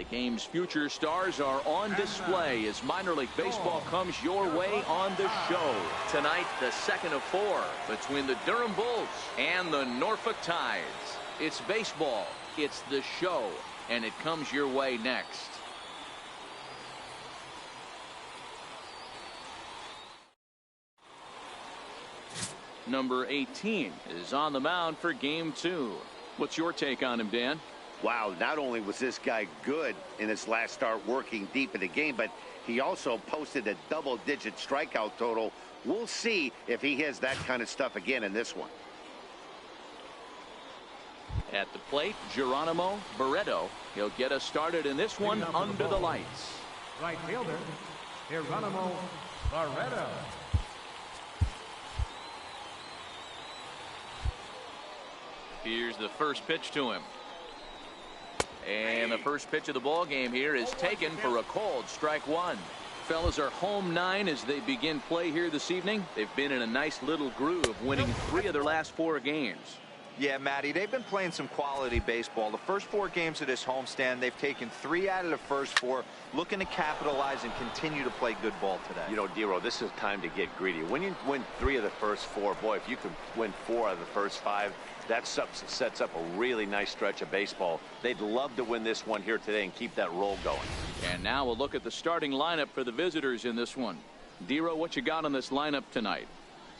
game's future stars are on display as minor league baseball comes your way on the show. Tonight, the second of 4 between the Durham Bulls and the Norfolk Tides. It's baseball, it's the show, and it comes your way next. Number 18 is on the mound for game 2. What's your take on him, Dan? Wow, not only was this guy good in his last start working deep in the game, but he also posted a double-digit strikeout total. We'll see if he has that kind of stuff again in this one. At the plate, Geronimo Barreto. He'll get us started in this one under the lights. Right fielder, Geronimo Barreto. Here's the first pitch to him. And the first pitch of the ball game here is taken for a called strike 1. Fellas are home 9 as they begin play here this evening. They've been in a nice little groove, winning 3 of their last 4 games. Yeah, Matty, they've been playing some quality baseball. The first 4 games of this homestand, they've taken 3 out of the first 4, looking to capitalize and continue to play good ball today. You know, Dero, this is time to get greedy. When you win 3 of the first 4, boy, if you can win 4 out of the first 5, that sets up a really nice stretch of baseball. They'd love to win this one here today and keep that roll going. And now we'll look at the starting lineup for the visitors in this one. Dero, what you got on this lineup tonight?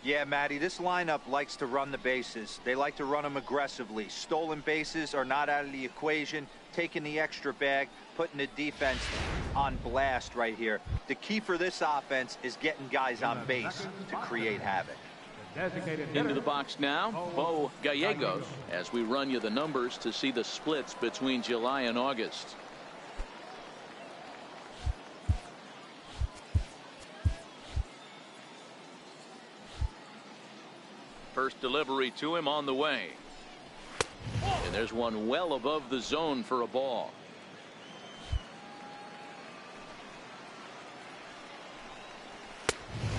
Yeah, Matty, this lineup likes to run the bases. They like to run them aggressively. Stolen bases are not out of the equation. Taking the extra bag, putting the defense on blast right here. The key for this offense is getting guys on base to create havoc. Into the box now, Bo Gallegos, as we run you the numbers to see the splits between July and August. First delivery to him on the way. And there's one well above the zone for a ball.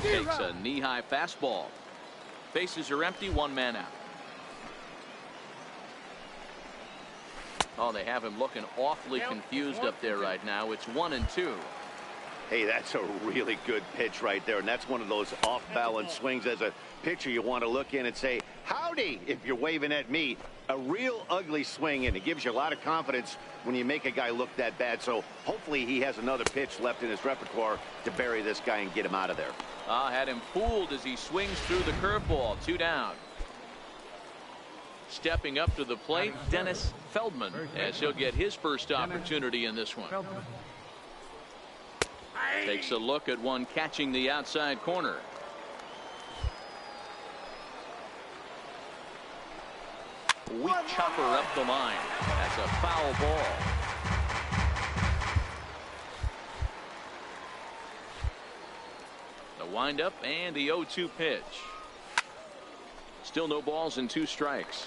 Takes a knee-high fastball. Bases are empty, 1 man out. Oh, they have him looking awfully confused up there right now. It's 1-2. Hey, that's a really good pitch right there, and that's one of those off-balance swings. As a pitcher, you want to look in and say, howdy, if you're waving at me. A real ugly swing, and it gives you a lot of confidence when you make a guy look that bad. So hopefully he has another pitch left in his repertoire to bury this guy and get him out of there. Had him fooled as he swings through the curveball. 2 down. Stepping up to the plate, Dennis Feldman, as he'll get his first opportunity in this one. Takes a look at one catching the outside corner. Weak chopper up the line. That's a foul ball. The windup and the 0-2 pitch. Still no balls and 2 strikes.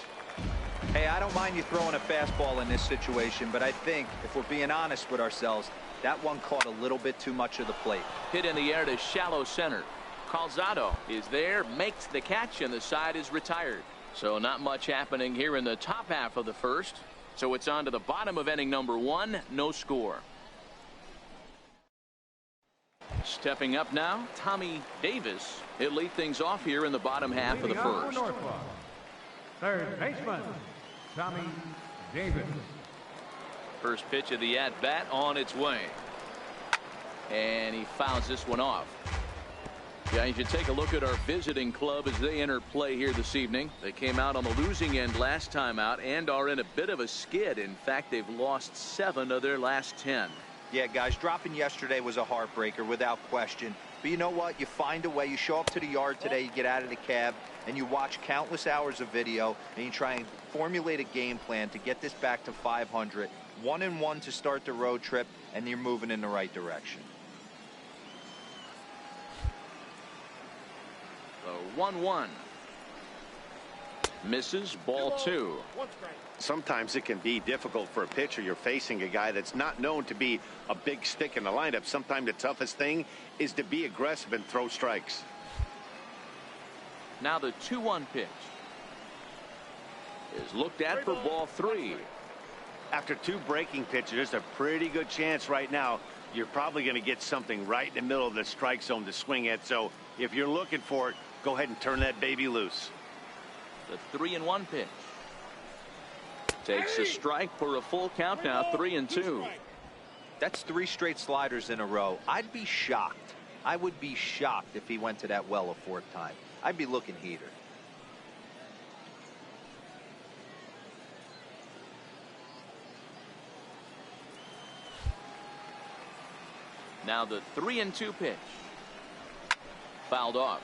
Hey, I don't mind you throwing a fastball in this situation, but I think if we're being honest with ourselves, that one caught a little bit too much of the plate. Hit in the air to shallow center. Calzado is there, makes the catch, and the side is retired. So not much happening here in the top half of the first. So it's on to the bottom of inning number 1. No score. Stepping up now, Tommy Davis. He'll lead things off here in the bottom half of the first. Third baseman, Tommy Davis. First pitch of the at-bat on its way. And he fouls this one off. Yeah, you should take a look at our visiting club as they enter play here this evening. They came out on the losing end last time out and are in a bit of a skid. In fact, they've lost 7 of their last 10. Yeah, guys, dropping yesterday was a heartbreaker without question. But you know what? You find a way. You show up to the yard today, you get out of the cab, and you watch countless hours of video, and you try and formulate a game plan to get this back to 500. 1-1 to start the road trip, and you're moving in the right direction. The 1-1. Misses, ball 2. Sometimes it can be difficult for a pitcher. You're facing a guy that's not known to be a big stick in the lineup. Sometimes the toughest thing is to be aggressive and throw strikes. Now the 2-1 pitch is looked at for ball 3. After 2 breaking pitches, there's a pretty good chance right now you're probably going to get something right in the middle of the strike zone to swing at. So if you're looking for it, go ahead and turn that baby loose. The 3-1 pitch. Takes a strike for a full count now, 3-2. That's 3 straight sliders in a row. I'd be shocked. I would be shocked if he went to that well a 4th time. I'd be looking heater. Now the 3-2 pitch. Fouled off.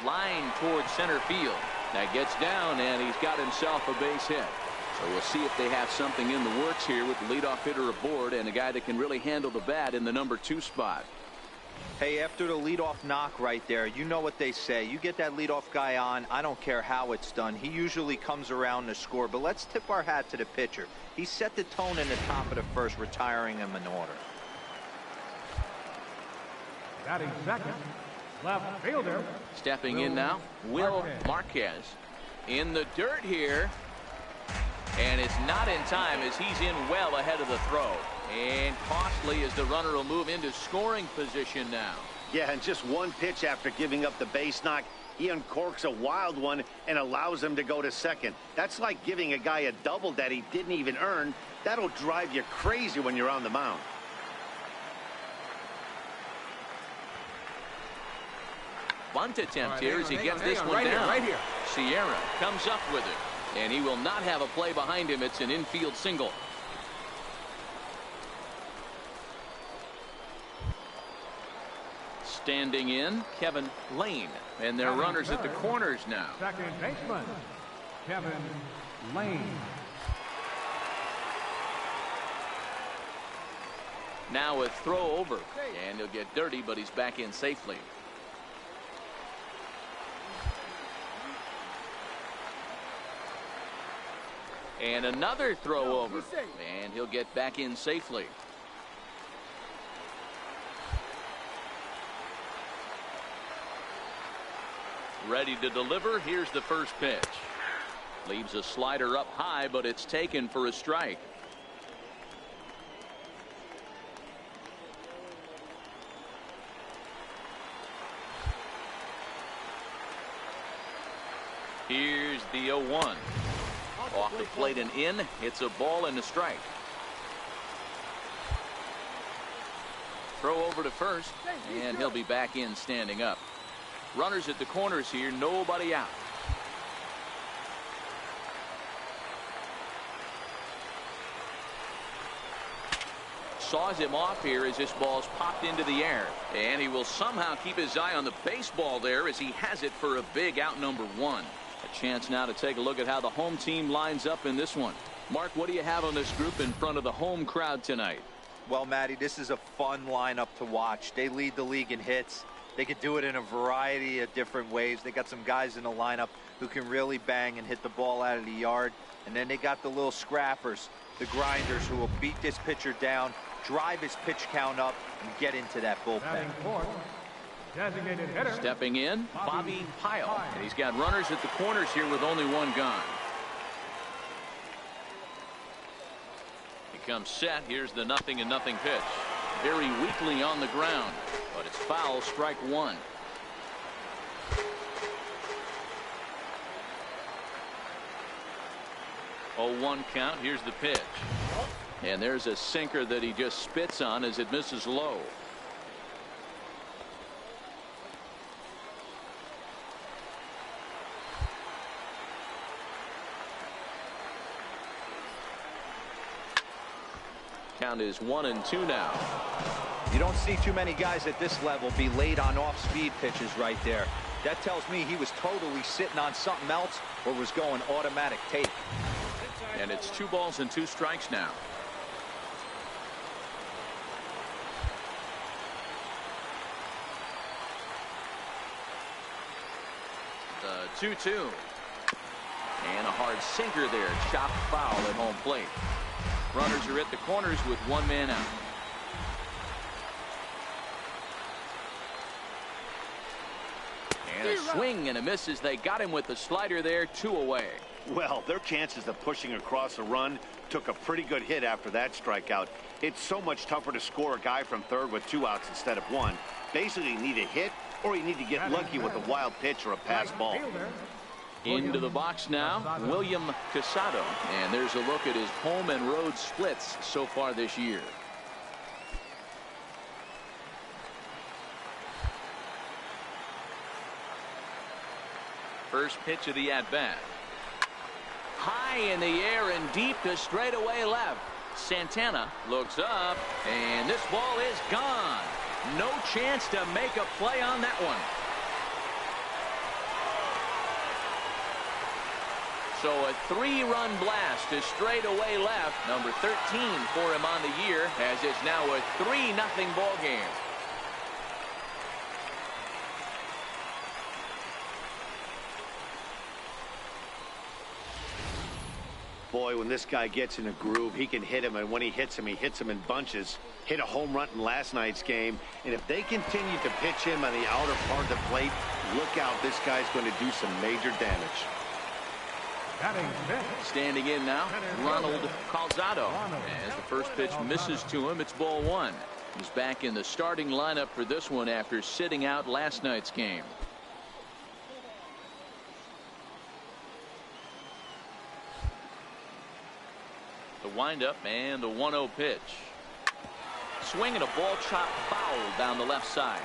Line towards center field. That gets down, and he's got himself a base hit. So we'll see if they have something in the works here with the leadoff hitter aboard and a guy that can really handle the bat in the number 2 spot. Hey, after the leadoff knock right there, you know what they say. You get that leadoff guy on, I don't care how it's done. He usually comes around to score. But let's tip our hat to the pitcher. He set the tone in the top of the 1st, retiring him in order. Batting second, left fielder. Stepping in now, Will Marquez. In the dirt here. And it's not in time as he's in well ahead of the throw. And costly as the runner will move into scoring position now. Yeah, and just 1 pitch after giving up the base knock, he uncorks a wild one and allows him to go to second. That's like giving a guy a double that he didn't even earn. That'll drive you crazy when you're on the mound. Bunt attempt here as he gets this one down. Right here. Sierra comes up with it. And he will not have a play behind him. It's an infield single. Standing in, Kevin Lane. And they're runners at the corners now. Second baseman, Kevin Lane. Now a throw over. And he'll get dirty, but he's back in safely. And another throw over. And he'll get back in safely. Ready to deliver. Here's the first pitch. Leaves a slider up high, but it's taken for a strike. Here's the 0-1. Off the plate and in. It's a ball and a strike. Throw over to first, and he'll be back in standing up. Runners at the corners here, nobody out. Saws him off here as this ball's popped into the air. And he will somehow keep his eye on the baseball there as he has it for a big out number 1. A chance now to take a look at how the home team lines up in this one. Mark, what do you have on this group in front of the home crowd tonight? Well, Matty, this is a fun lineup to watch. They lead the league in hits. They could do it in a variety of different ways. They got some guys in the lineup who can really bang and hit the ball out of the yard. And then they got the little scrappers, the grinders, who will beat this pitcher down, drive his pitch count up, and get into that bullpen. Designated hitter. Stepping in, Bobby Pyle. And he's got runners at the corners here with only 1 gone. He comes set. Here's the 0-0 pitch. Very weakly on the ground, but it's foul, strike 1. Oh, 1 count. Here's the pitch. And there's a sinker that he just spits on as it misses low. Count is 1-2 now. You don't see too many guys at this level be late on off-speed pitches right there. That tells me he was totally sitting on something else or was going automatic take. And it's 2 balls and 2 strikes now. The 2-2. And a hard sinker there. Chopped foul at home plate. Runners are at the corners with 1 man out. And a swing and a miss as they got him with the slider there, 2 away. Well, their chances of pushing across a run took a pretty good hit after that strikeout. It's so much tougher to score a guy from third with 2 outs instead of 1. Basically, you need a hit or you need to get lucky with a wild pitch or a pass ball. Into the box now, William Casado. And there's a look at his home and road splits so far this year. First pitch of the at-bat. High in the air and deep to straightaway left. Santana looks up, and this ball is gone. No chance to make a play on that one. So a 3-run blast to straightaway left. Number 13 for him on the year, as it's now a 3-0 ball game. Boy, when this guy gets in a groove, he can hit him, and when he hits him in bunches. Hit a home run in last night's game, and if they continue to pitch him on the outer part of the plate, look out, this guy's going to do some major damage. Standing in now, Ronald Calzado. As the first pitch misses to him, it's ball 1. He's back in the starting lineup for this one after sitting out last night's game. The windup and the 1-0 pitch. Swinging a ball chopped foul down the left side.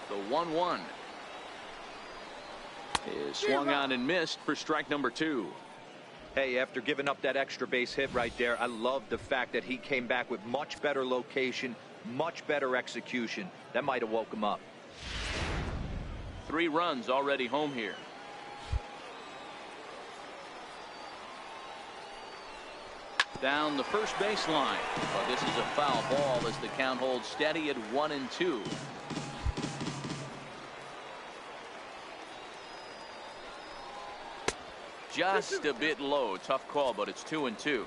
The 1-1 is swung on and missed for strike number 2. Hey, after giving up that extra base hit right there, I love the fact that he came back with much better location, much better execution. That might have woke him up. 3 runs already home here. Down the first baseline. Well, this is a foul ball as the count holds steady at 1-2. Just a bit low. Tough call, but it's 2-2.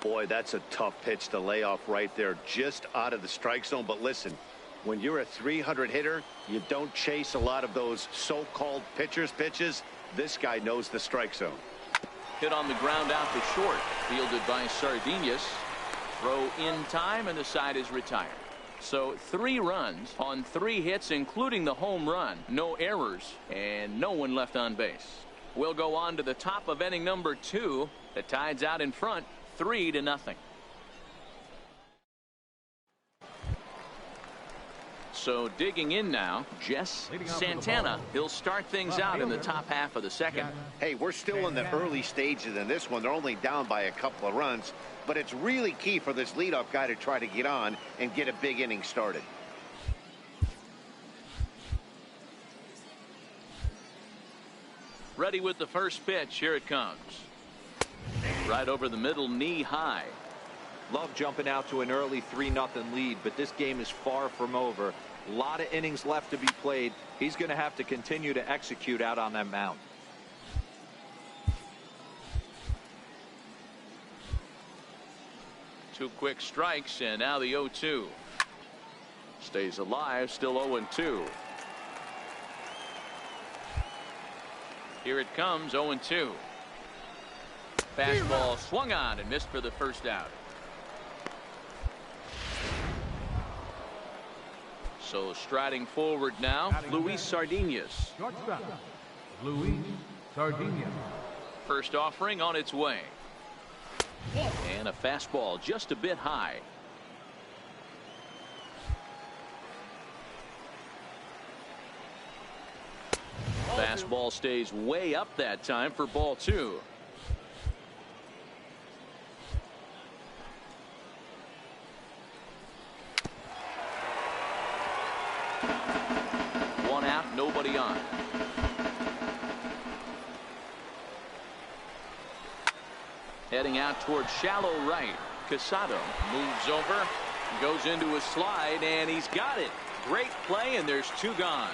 Boy, that's a tough pitch to lay off right there, just out of the strike zone. But listen, when you're a 300 hitter, you don't chase a lot of those so-called pitchers' pitches. This guy knows the strike zone. Hit on the ground out to short. Fielded by Sardinas. Throw in time, and the side is retired. So 3 runs on 3 hits, including the home run. No errors, and no one left on base. We'll go on to the top of inning number 2. The Tide's out in front, 3-0. So digging in now, Jess Santana. He'll start things out in the top half of the second. Hey, we're still in the early stages in this one. They're only down by a couple of runs, but it's really key for this leadoff guy to try to get on and get a big inning started. Ready with the first pitch. Here it comes. Right over the middle, knee high. Love jumping out to an early 3-0 lead, but this game is far from over. A lot of innings left to be played. He's going to have to continue to execute out on that mound. Two quick strikes, and now the 0-2. Stays alive, still 0-2. Here it comes, 0-2. Fastball swung on and missed for the first out. So striding forward now, Luis Sardinas. Shortstop, Luis Sardinas. First offering on its way. And a fastball just a bit high. Fastball stays way up that time for ball 2. One out, nobody on. Heading out towards shallow right. Casado moves over, goes into a slide, and he's got it. Great play, and there's 2 gone.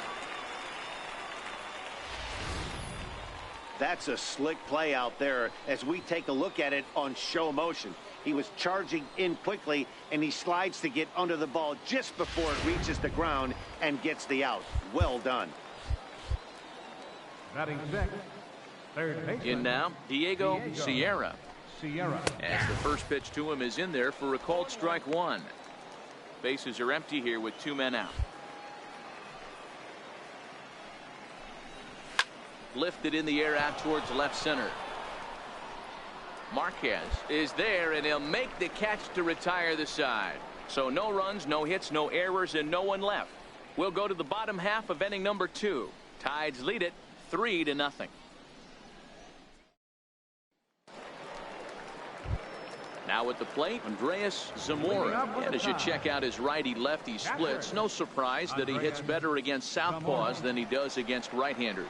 That's a slick play out there as we take a look at it on show motion. He was charging in quickly, and he slides to get under the ball just before it reaches the ground and gets the out. Well done. Batting sixth, third baseman. In now, Diego Sierra. Sierra. As the first pitch to him is in there for a called strike one. Bases are empty here with 2 men out. Lifted in the air out towards left center. Marquez is there, and he'll make the catch to retire the side. So no runs, no hits, no errors, and no one left. We'll go to the bottom half of inning number 2. Tides lead it 3-0. Now at the plate, Andrés Zamora. And as you check out his righty-lefty splits, no surprise that he hits better against southpaws than he does against right-handers.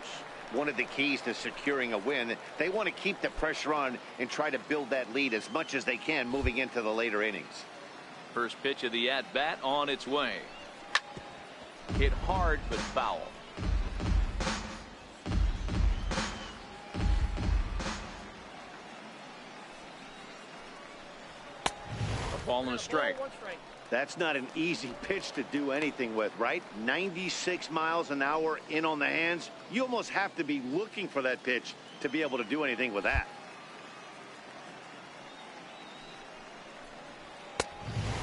One of the keys to securing a win, they want to keep the pressure on and try to build that lead as much as they can moving into the later innings. First pitch of the at-bat on its way. Hit hard but foul. A ball and a strike. That's not an easy pitch to do anything with, right? 96 miles an hour in on the hands. You almost have to be looking for that pitch to be able to do anything with that.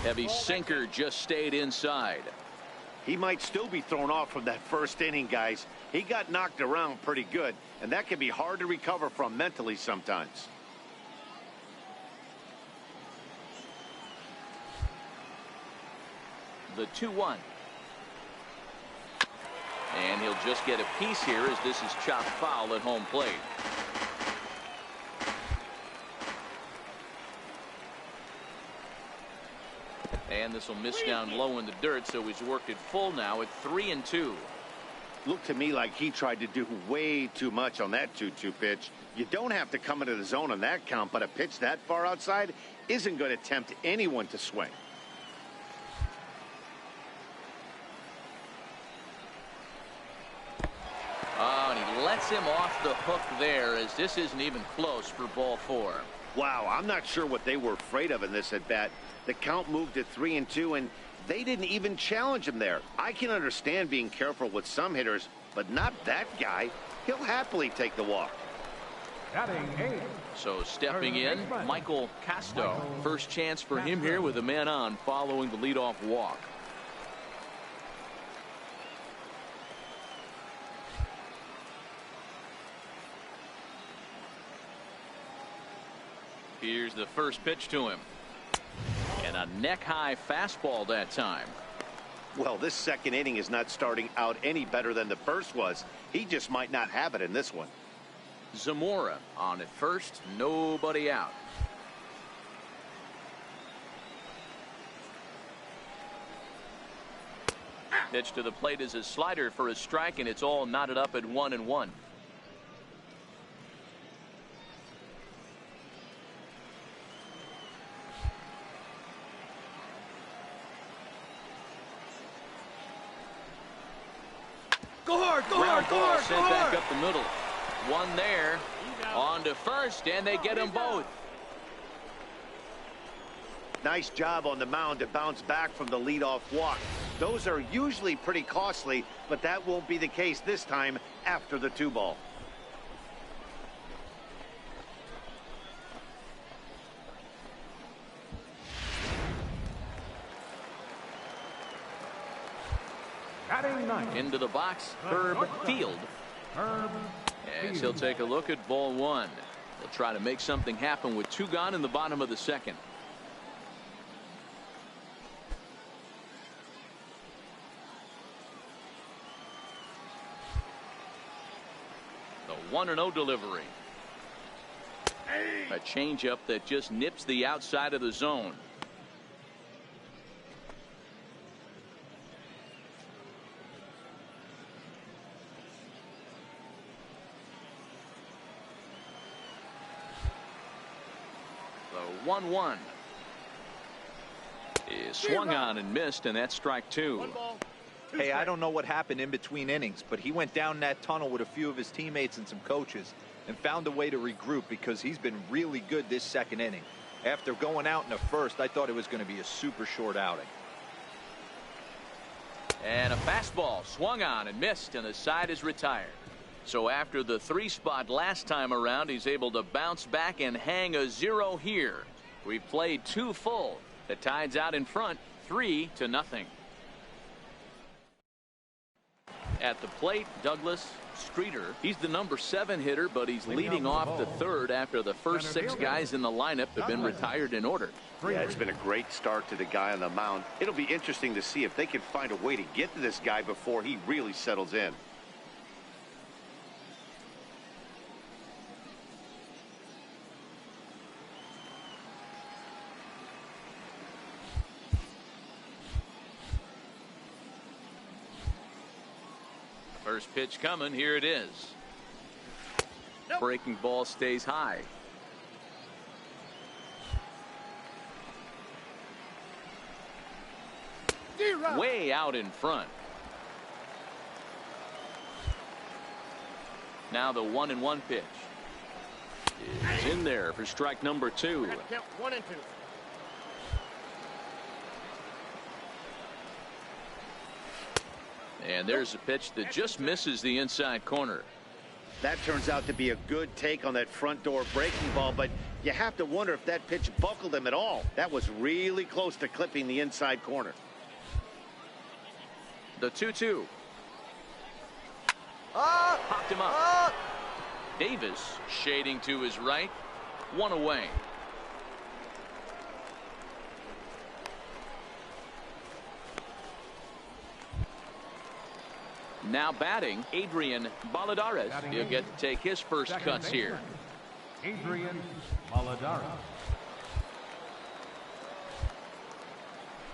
Heavy sinker just stayed inside. He might still be thrown off from that first inning, guys. He got knocked around pretty good, and that can be hard to recover from mentally sometimes. The 2-1. And he'll just get a piece here as this is chopped foul at home plate. And this will miss down low in the dirt, so he's worked it full now at 3-2. Looked to me like he tried to do way too much on that 2-2 pitch. You don't have to come into the zone on that count, but a pitch that far outside isn't going to tempt anyone to swing. Oh, and he lets him off the hook there as this isn't even close for ball 4. Wow, I'm not sure what they were afraid of in this at bat. The count moved to 3-2, and they didn't even challenge him there. I can understand being careful with some hitters, but not that guy. He'll happily take the walk. Batting eighth. So stepping in, Michael Casto. First chance for him here with a man on following the leadoff walk. Here's the first pitch to him. And a neck-high fastball that time. Well, this second inning is not starting out any better than the first was. He just might not have it in this one. Zamora on at first, nobody out. Pitch to the plate is a slider for a strike, and it's all knotted up at 1-1. Go hard, go hard, go hard, Sent back up the middle. One there. On to first, and they get them both. Nice job on the mound to bounce back from the leadoff walk. Those are usually pretty costly, but that won't be the case this time after the 2-ball. Batting ninth. Into the box, Herb Field. Herb As he'll take a look at ball 1. They'll try to make something happen with 2 gone in the bottom of the second. The 1-0 delivery. A changeup that just nips the outside of the zone. The 1-1 is swung on and missed, and that's strike 2. Hey, I don't know what happened in between innings, but he went down that tunnel with a few of his teammates and some coaches and found a way to regroup because he's been really good this second inning. After going out in the first, I thought it was going to be a super short outing. And a fastball swung on and missed, and the side is retired. So after the 3 spot last time around, he's able to bounce back and hang a 0 here. We've played 2 full. The Tide's out in front, 3-0. At the plate, Douglas Streeter. He's the number 7 hitter, but he's leading off the 3rd after the first 6 guys in the lineup have been retired in order. Yeah, it's been a great start to the guy on the mound. It'll be interesting to see if they can find a way to get to this guy before he really settles in. First pitch coming. Here it is. Breaking ball stays high. Way out in front. Now the 1-1 pitch is in there for strike number 2. Count 1 and 2. And there's a pitch that just misses the inside corner. That turns out to be a good take on that front door breaking ball, but you have to wonder if that pitch buckled him at all. That was really close to clipping the inside corner. The 2-2. Popped him up. Davis shading to his right. 1 away. Now batting, Adrian Baladares. He'll get to take his first cuts here. Adrian Baladares.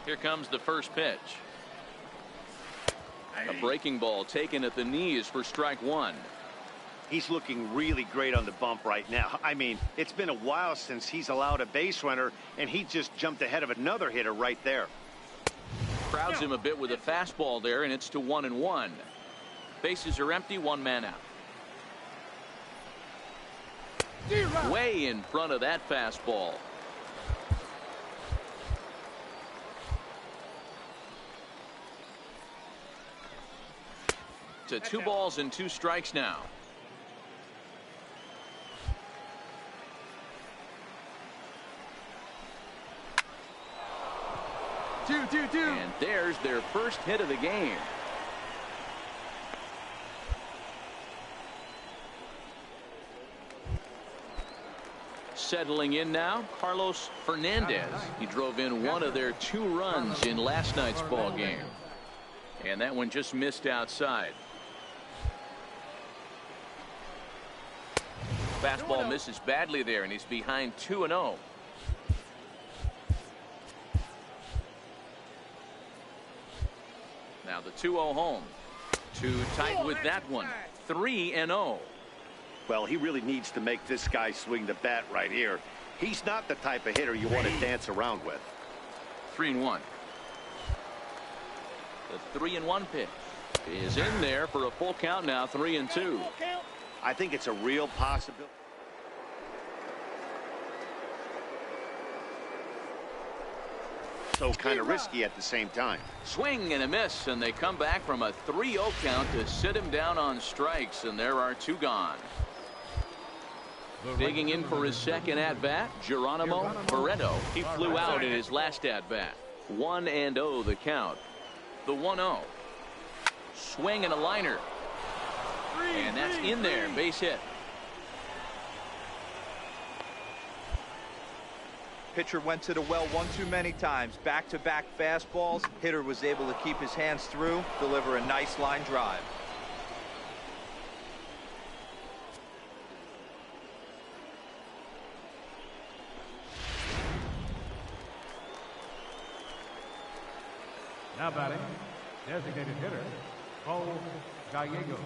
Here comes the first pitch. A breaking ball taken at the knees for strike 1. He's looking really great on the bump right now. I mean, it's been a while since he's allowed a base runner, and he just jumped ahead of another hitter right there. Crowds him a bit with a fastball there, and it's to 1-1. Bases are empty, 1 man out. Way in front of that fastball. To 2 balls and 2 strikes now. And there's their first hit of the game. Settling in now, Carlos Fernandez. He drove in one of their 2 runs in last night's ball game. And that one just missed outside. Fastball misses badly there, and he's behind 2-0. Now the 2-0 home. Too tight with that one. 3-0. Well, he really needs to make this guy swing the bat right here. He's not the type of hitter you want to dance around with. 3-1. The 3-1 pitch is in there for a full count now. 3-2. I think it's a real possibility. So kind of risky at the same time. Swing and a miss, and they come back from a 3-0 count to sit him down on strikes, and there are 2 gone. Digging in for his second at-bat, Geronimo Barreto. He flew out in his last at-bat. 1-0 the count. The 1-0. Swing and a liner. And that's in there. Base hit. Pitcher went to the well one too many times. Back-to-back fastballs. Hitter was able to keep his hands through, deliver a nice line drive. Now batting, designated hitter, Paul Gallego.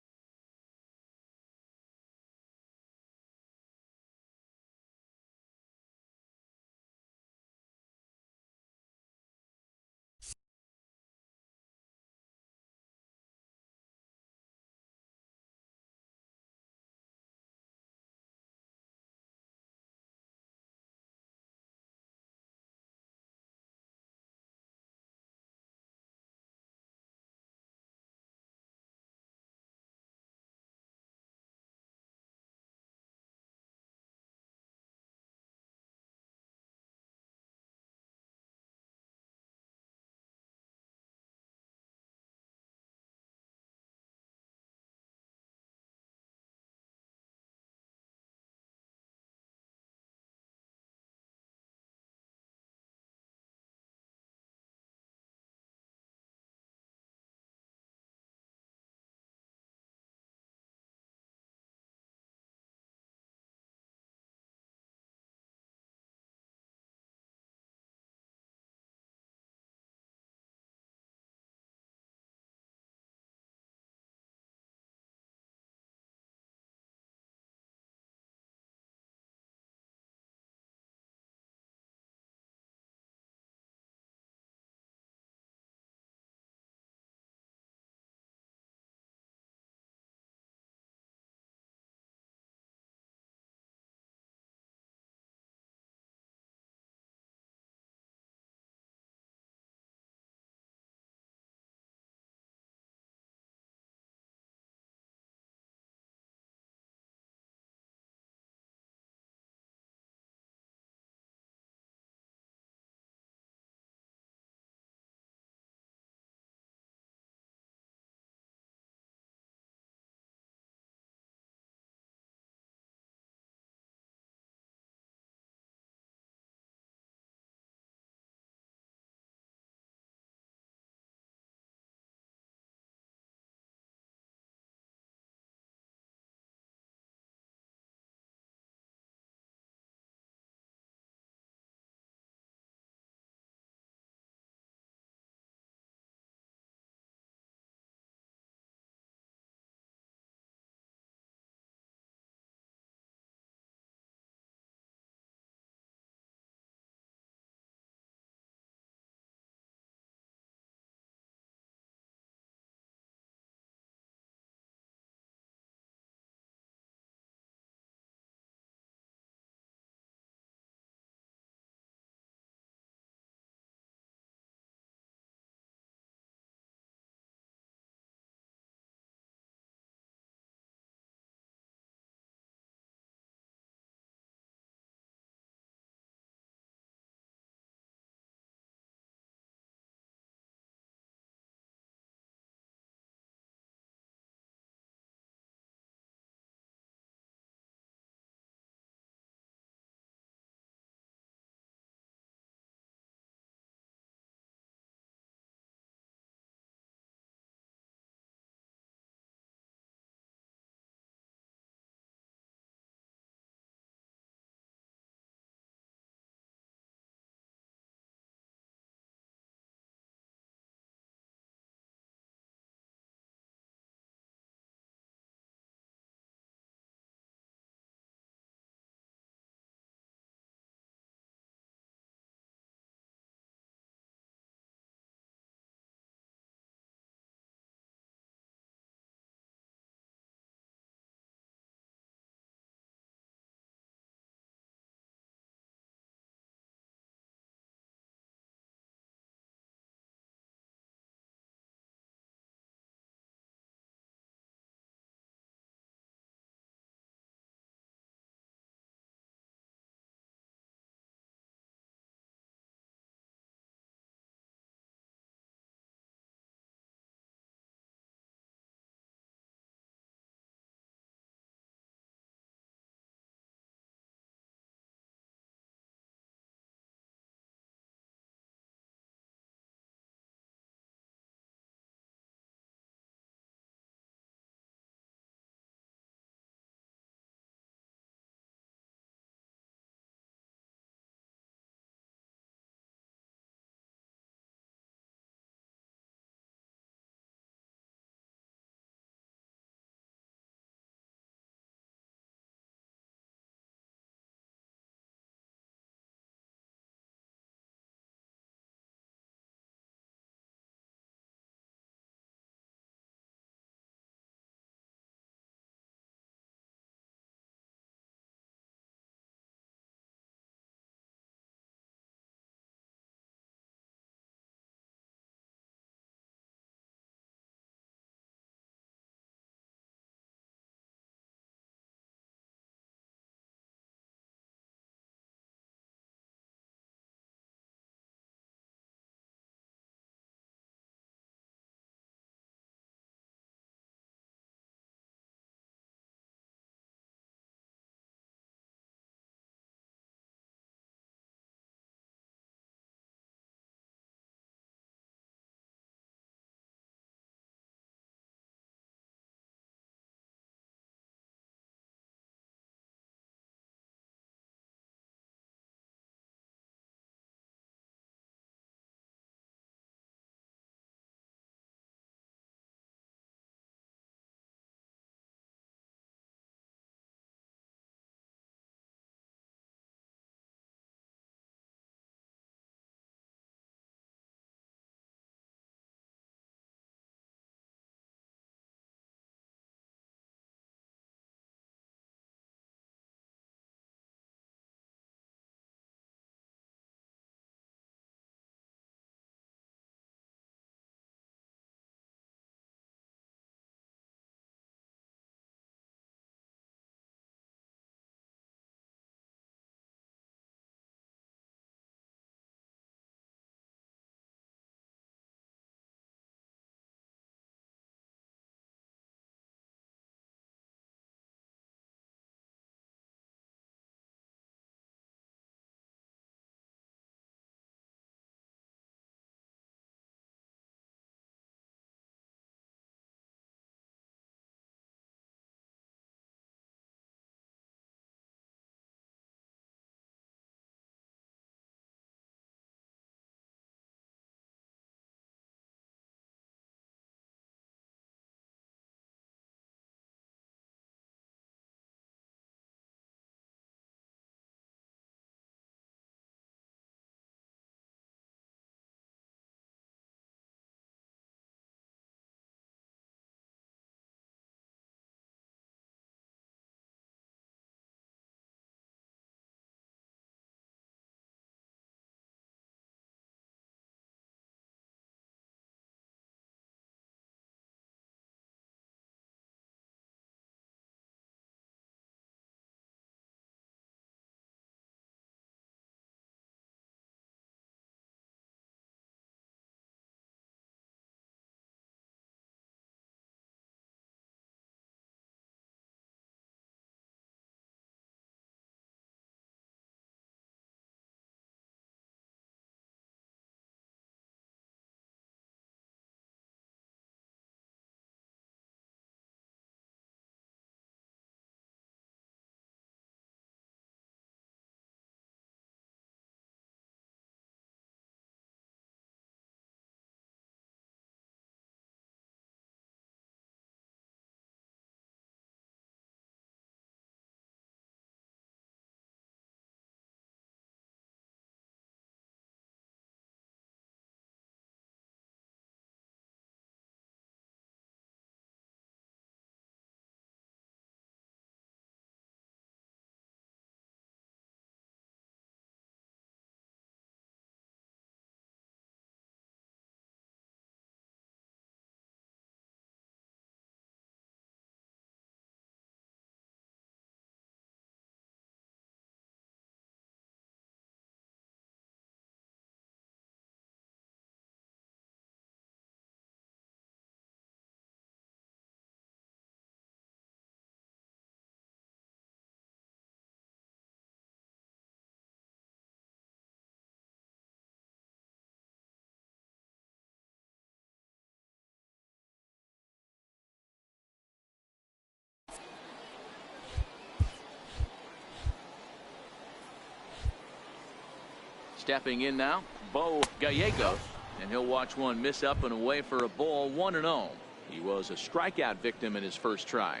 Stepping in now, Bo Gallegos, and he'll watch one miss up and away for a ball, 1-0. He was a strikeout victim in his first try.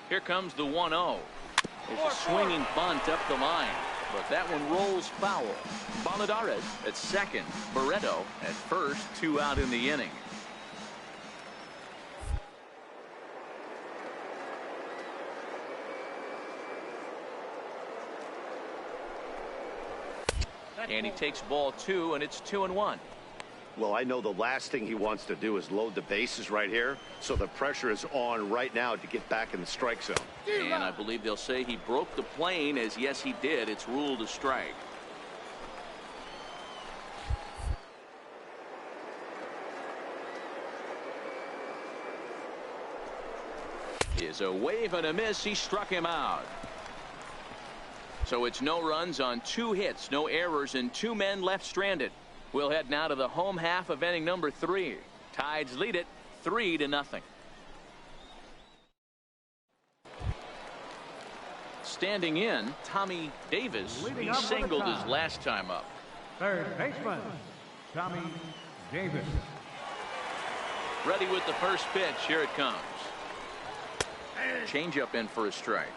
Here comes the 1-0. It's a swinging bunt up the line, but that one rolls foul. Baladares at second, Barreto at first, 2 out in the inning. And he takes ball 2, and it's 2-1. Well, I know the last thing he wants to do is load the bases right here, so the pressure is on right now to get back in the strike zone. And I believe they'll say he broke the plane, as yes he did. It's ruled a strike. Is a wave and a miss. He struck him out. So it's no runs on 2 hits, no errors, and 2 men left stranded. We'll head now to the home half of inning number 3. Tides lead it 3-0. Standing in, Tommy Davis. He singled his last time up. Third baseman, Tommy Davis. Ready with the first pitch. Here it comes. Changeup in for a strike.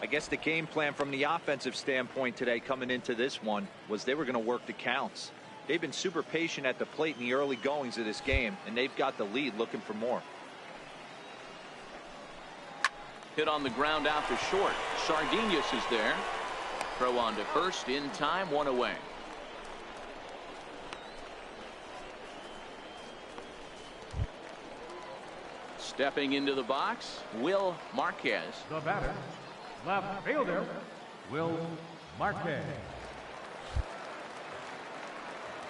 I guess the game plan from the offensive standpoint today coming into this one was they were going to work the counts. They've been super patient at the plate in the early goings of this game, and they've got the lead looking for more. Hit on the ground out to short. Sardinius is there. Throw on to first in time, 1 away. Stepping into the box, Will Marquez. The batter, left fielder, Will Marquez.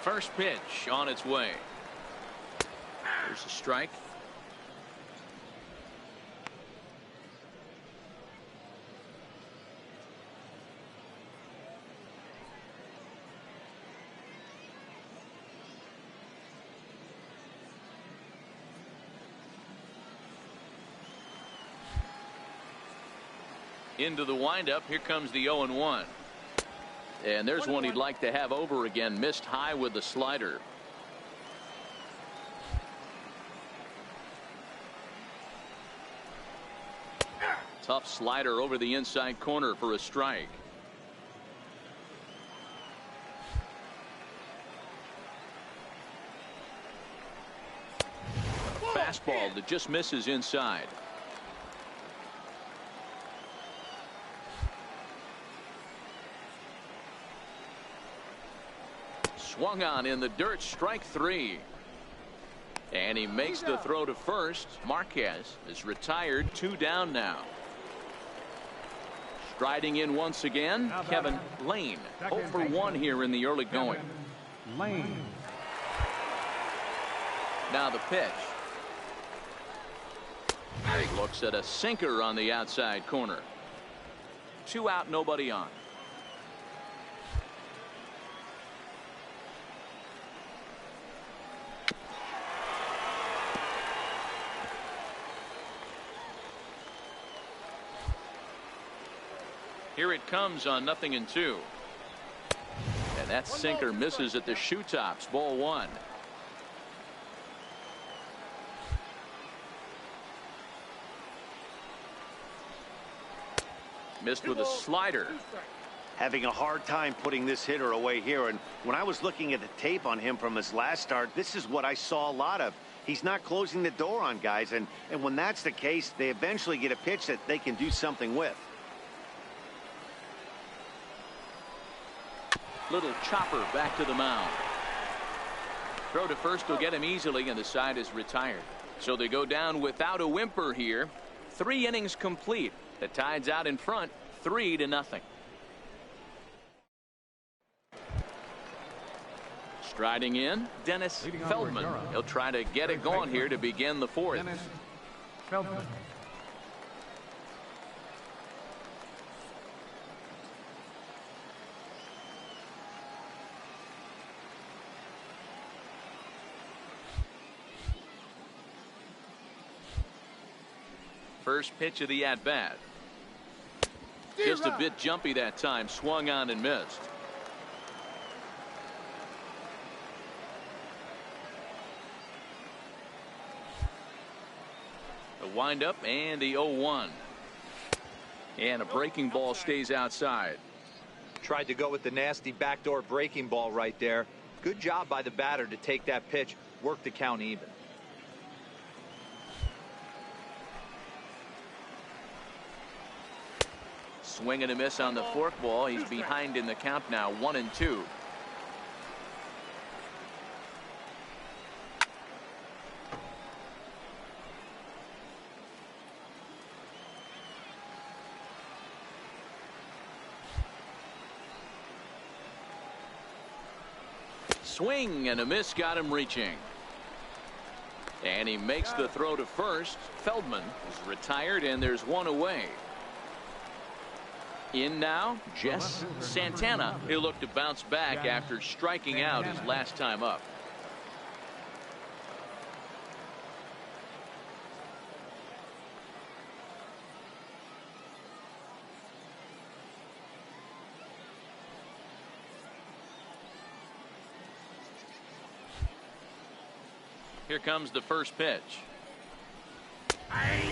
First pitch on its way. There's a strike. Into the windup. Here comes the 0-1. And there's one he'd like to have over again. Missed high with the slider. Tough slider over the inside corner for a strike. Fastball that just misses inside. Swung on in the dirt, strike 3. And he makes the throw to first. Marquez is retired, 2 down now. Striding in once again, Kevin Lane. 0 for 1 here in the early going. Lane. Now the pitch. He looks at a sinker on the outside corner. 2 out, nobody on. Here it comes on 0-2. And that sinker misses at the shoe tops. Ball 1. Missed with a slider. Having a hard time putting this hitter away here. And when I was looking at the tape on him from his last start, this is what I saw a lot of. He's not closing the door on guys. And when that's the case, they eventually get a pitch that they can do something with. Little chopper back to the mound. Throw to first will get him easily, and the side is retired. So they go down without a whimper here. 3 innings complete. The Tide's out in front, 3-0. Striding in, Dennis Feldman. He'll try to get it going here to begin the 4th. Dennis Feldman. First pitch of the at-bat. Just a bit jumpy that time. Swung on and missed. The windup and the 0-1. And a breaking ball stays outside. Tried to go with the nasty backdoor breaking ball right there. Good job by the batter to take that pitch, work the count even. Swing and a miss on the forkball. He's behind in the count now, 1-2. Swing and a miss got him reaching. And he makes the throw to first. Feldman is retired and there's one away. In now, Jess Santana. He'll look to bounce back after striking out his last time up. Here comes the first pitch.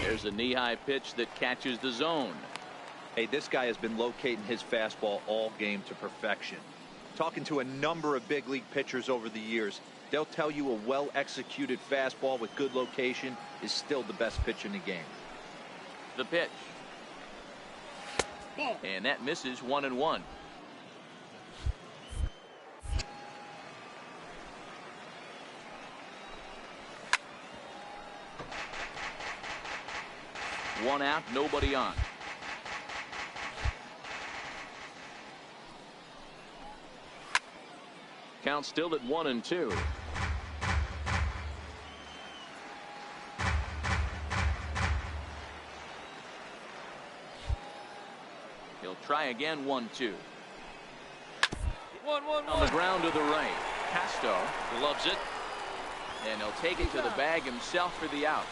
There's a knee-high pitch that catches the zone. Hey, this guy has been locating his fastball all game to perfection. Talking to a number of big league pitchers over the years, they'll tell you a well-executed fastball with good location is still the best pitch in the game. The pitch. And that misses, 1-1. One out, nobody on. Count still at 1-2. He'll try again, 1-2. On the ground to the right. Casto gloves it. And he'll take it to the bag himself for the out.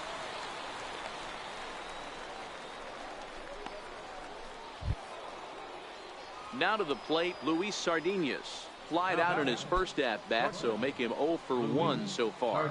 Now to the plate, Luis Sardinas. Flied out in his first at bat, so make him 0 for 1 so far.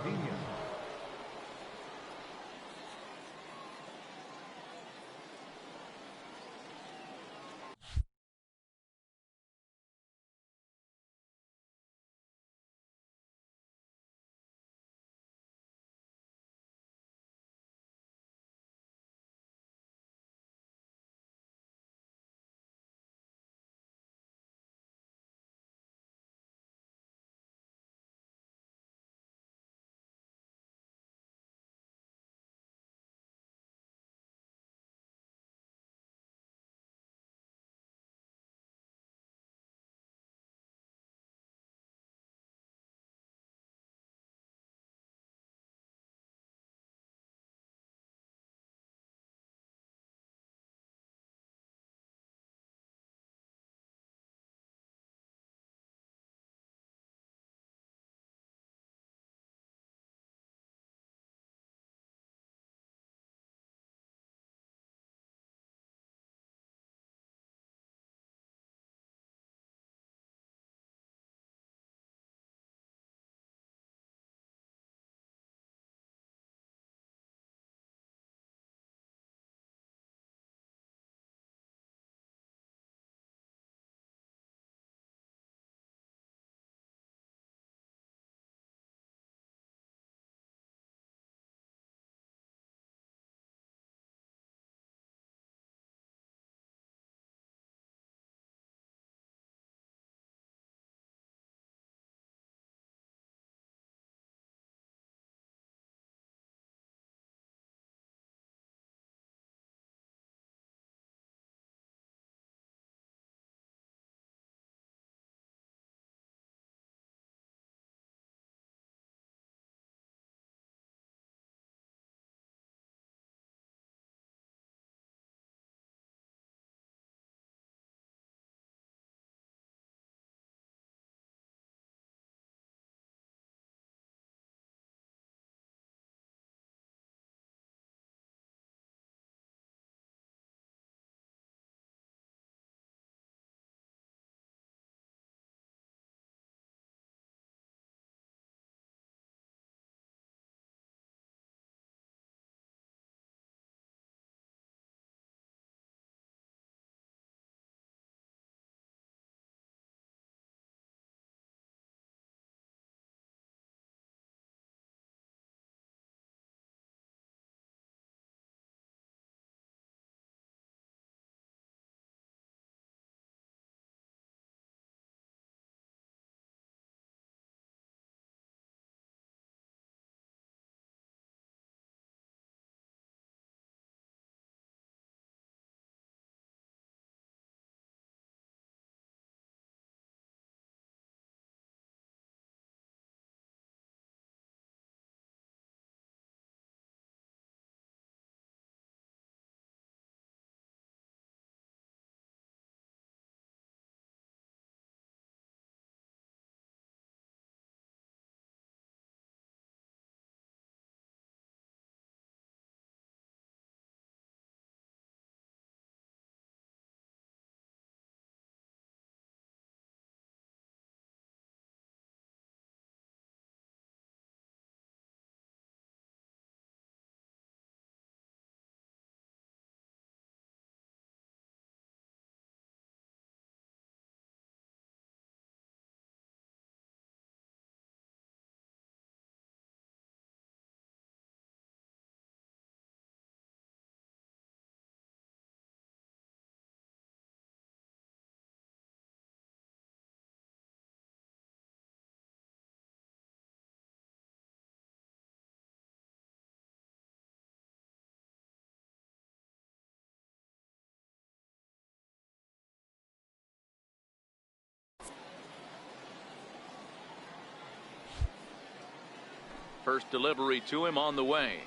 First delivery to him on the way.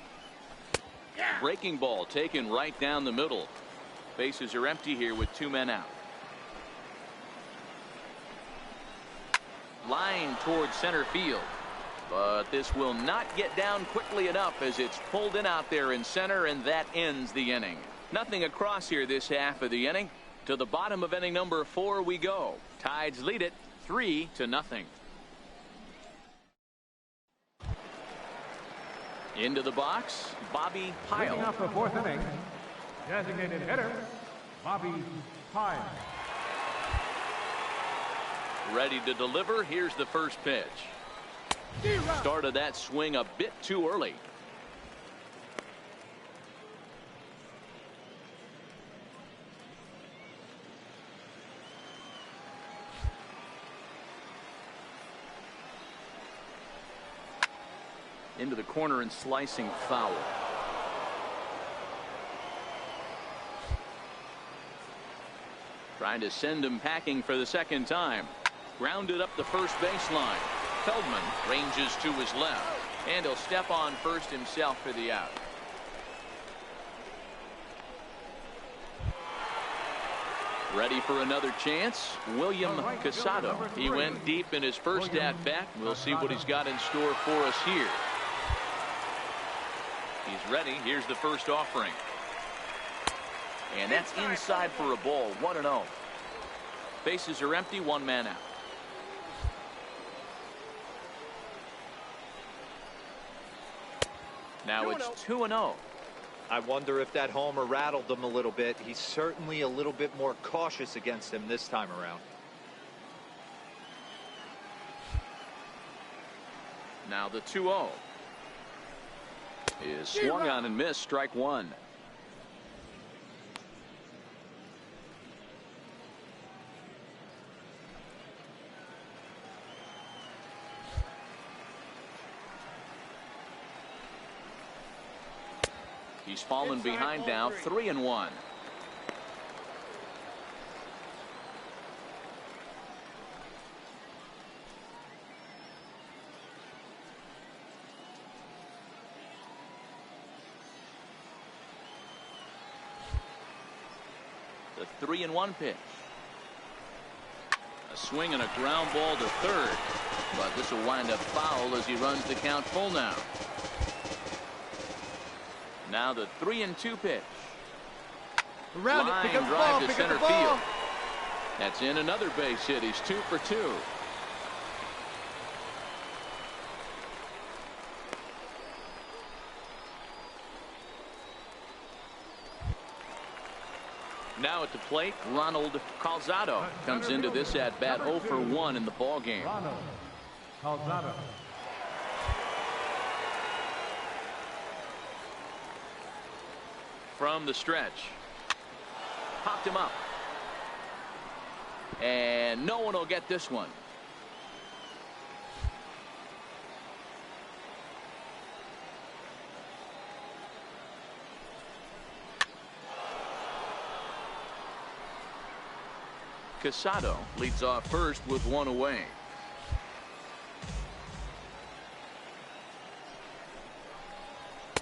Breaking ball taken right down the middle. Bases are empty here with 2 men out. Line towards center field. But this will not get down quickly enough as it's pulled in out there in center, and that ends the inning. Nothing across here this half of the inning. To the bottom of inning number 4 we go. Tides lead it 3-0. Into the box, Bobby Leading Pyle. off the 4th inning, designated hitter, Bobby Pyle. Ready to deliver. Here's the first pitch. Started that swing a bit too early. Into the corner and slicing foul. Trying to send him packing for the second time. Grounded up the first baseline. Feldman ranges to his left, and he'll step on first himself for the out. Ready for another chance, William Casado. He went deep in his first at bat. We'll see what he's got in store for us here. He's ready. Here's the first offering, and that's inside for a ball. 1-0. Bases are empty. 1 man out. Now it's 2-0. I wonder if that homer rattled him a little bit. He's certainly a little bit more cautious against him this time around. Now the 2-0 is swung on and missed. Strike 1. He's fallen behind now. 3-1. The 3-1 pitch. A swing and a ground ball to third, but this will wind up foul as he runs the count full now. Now the 3-2 pitch. Around Line it, pick up the drive ball, to pick center up the ball. field. That's in. Another base hit. He's 2 for 2. Now at the plate, Ronald Calzado comes into this at bat 0 for 1 in the ball game. Ronald Calzado. From the stretch, popped him up, and no one will get this one. Casado leads off first with 1 away.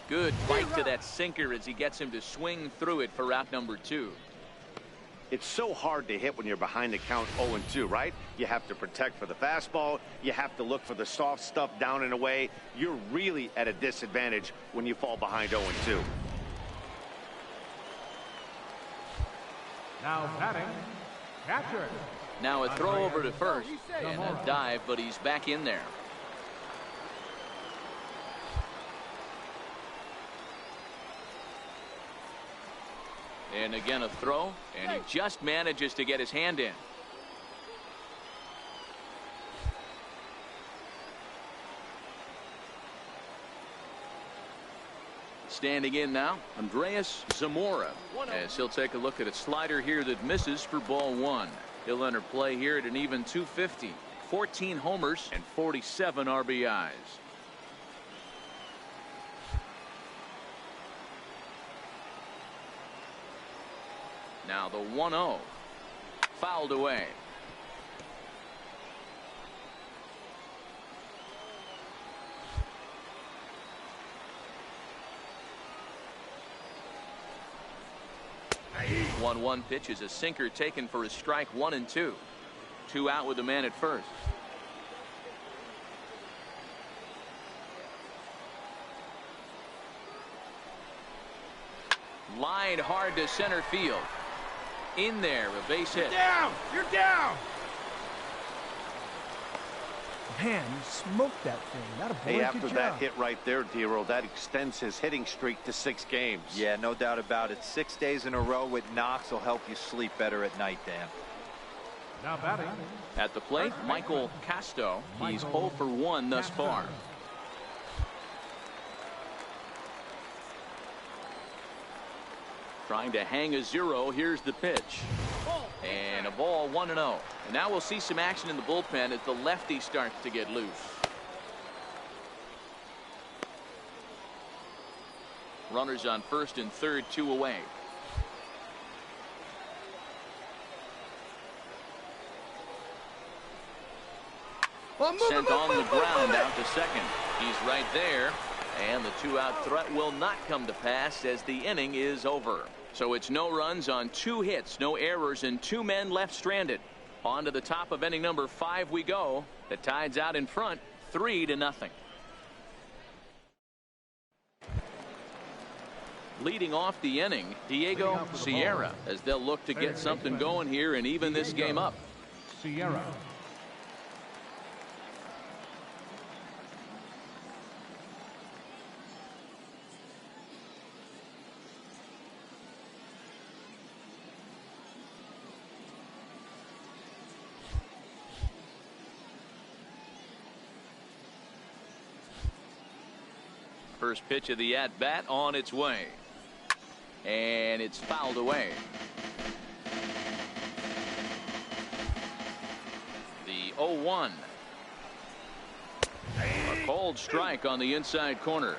Good bite to that sinker as he gets him to swing through it for out number 2. It's so hard to hit when you're behind the count 0-2, right? You have to protect for the fastball. You have to look for the soft stuff down and away. You're really at a disadvantage when you fall behind 0-2. Now batting, catcher. Now a throw over to first and a dive, but he's back in there. And again a throw, and he just manages to get his hand in. Standing in now, Andreas Zamora, as he'll take a look at a slider here that misses for ball 1. He'll enter play here at an even 250, 14 homers and 47 RBIs. Now the 1-0, fouled away. 1-1 pitch is a sinker taken for a strike, 1-2. 2 out with the man at first. Line hard to center field. In there, a base hit. You're down! You're down! Man, you smoked that thing. Not a boy. Hey, after that hit right there, Dero, that extends his hitting streak to 6 games. Yeah, no doubt about it. 6 days in a row with knocks will help you sleep better at night, Dan. Now batting. At the plate, Michael Casto. He's 0 for 1 thus far. Trying to hang a 0. Here's the pitch. And a ball, 1-0. And now we'll see some action in the bullpen as the lefty starts to get loose. Runners on first and third, 2 away. Sent on the ground out to second. He's right there. And the 2-out threat will not come to pass as the inning is over. So it's no runs on 2 hits, no errors, and 2 men left stranded. On to the top of inning number 5 we go. The Tide's out in front, 3-0. Leading off the inning, Diego Sierra, as they'll look to get something going here and even this game up. Sierra. First pitch of the at-bat on its way. And it's fouled away. The 0-1. A cold strike on the inside corner.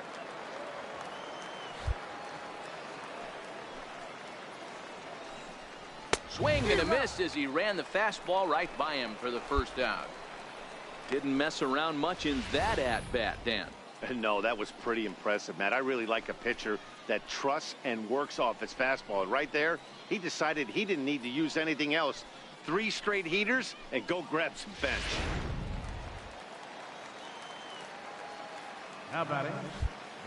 Swing and a miss as he ran the fastball right by him for the first out. Didn't mess around much in that at-bat, Dan. No, that was pretty impressive, Matt. I really like a pitcher that trusts and works off his fastball. And right there, he decided he didn't need to use anything else. 3 straight heaters and go grab some bench. Now batting.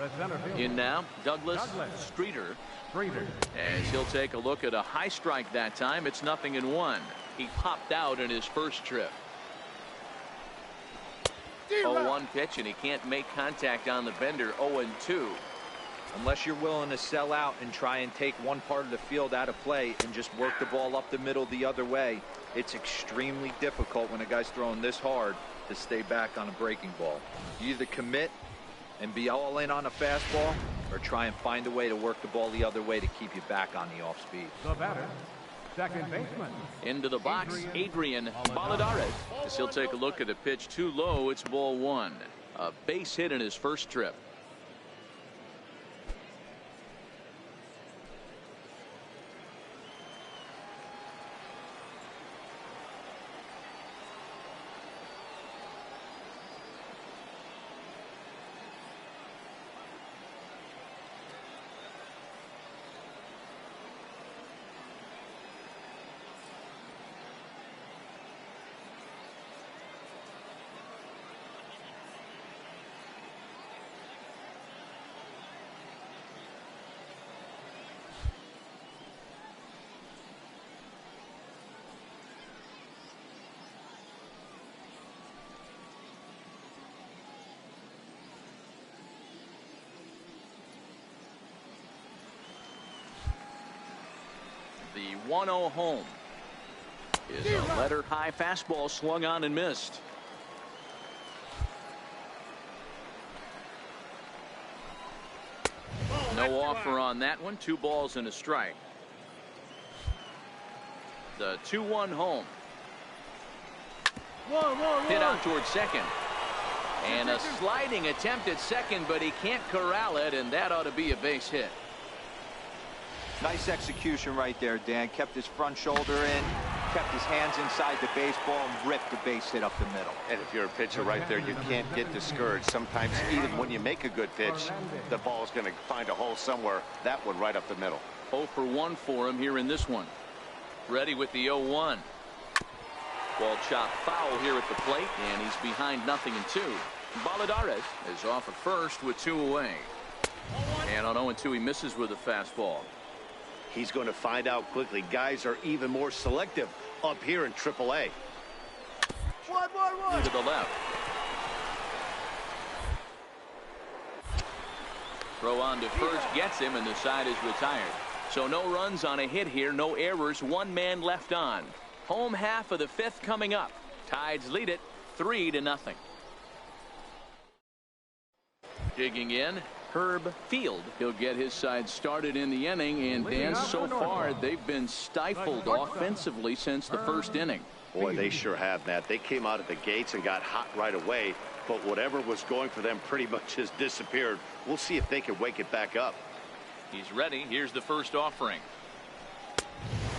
The center fielder. In now, Douglas Streeter. As he'll take a look at a high strike that time. It's 0-1. He popped out in his first trip. 0-1 pitch, and he can't make contact on the bender. 0-2. Unless you're willing to sell out and try and take one part of the field out of play and just work the ball up the middle the other way, it's extremely difficult when a guy's throwing this hard to stay back on a breaking ball. You either commit and be all in on a fastball or try and find a way to work the ball the other way to keep you back on the off speed. The batter, second baseman. Into the box, Adrian Valladares. As he'll take a look at a pitch too low. It's ball 1. A base hit in his first trip. The 1-0 home is a letter high fastball swung on and missed. No offer on that one. 2 balls and a strike. The 2-1 home. Hit out towards second. And a sliding attempt at second, but he can't corral it, and that ought to be a base hit. Nice execution right there, Dan. Kept his front shoulder in, kept his hands inside the baseball, and ripped the base hit up the middle. And if you're a pitcher right there, you can't get discouraged. Sometimes even when you make a good pitch, the ball's going to find a hole somewhere. That one right up the middle. 0 for 1 for him here in this one. Ready with the 0-1. Ball chopped foul here at the plate, and he's behind 0-2. Baladares is off at first with 2 away. And on 0-2, he misses with a fastball. He's going to find out quickly. Guys are even more selective up here in AAA. 1-1-1 to the left. Throw on to first gets him, and the side is retired. So no runs on a hit here, no errors, 1 man left on. Home half of the 5th coming up. Tides lead it 3-0. Digging in, Herb Field. He'll get his side started in the inning, and Dan, so far they've been stifled offensively since the 1st inning. Boy, they sure have, Matt. They came out of the gates and got hot right away, but whatever was going for them pretty much has disappeared. We'll see if they can wake it back up. He's ready. Here's the first offering.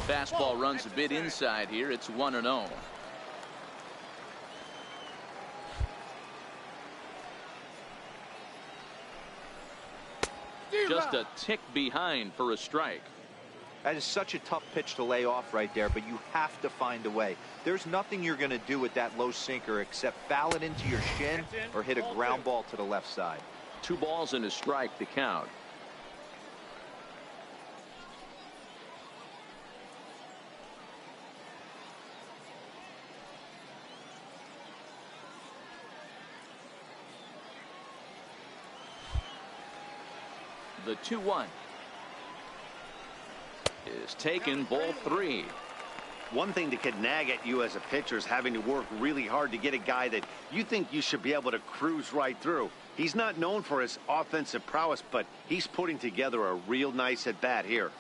Fastball runs a bit inside here. It's 1-0. Just a tick behind for a strike. That is such a tough pitch to lay off right there, but you have to find a way. There's nothing you're going to do with that low sinker except foul it into your shin or hit a ground ball to the left side. 2 balls and a strike to count. The 2-1 is taken, ball 3. One thing that could nag at you as a pitcher is having to work really hard to get a guy that you think you should be able to cruise right through. He's not known for his offensive prowess, but he's putting together a real nice at bat here.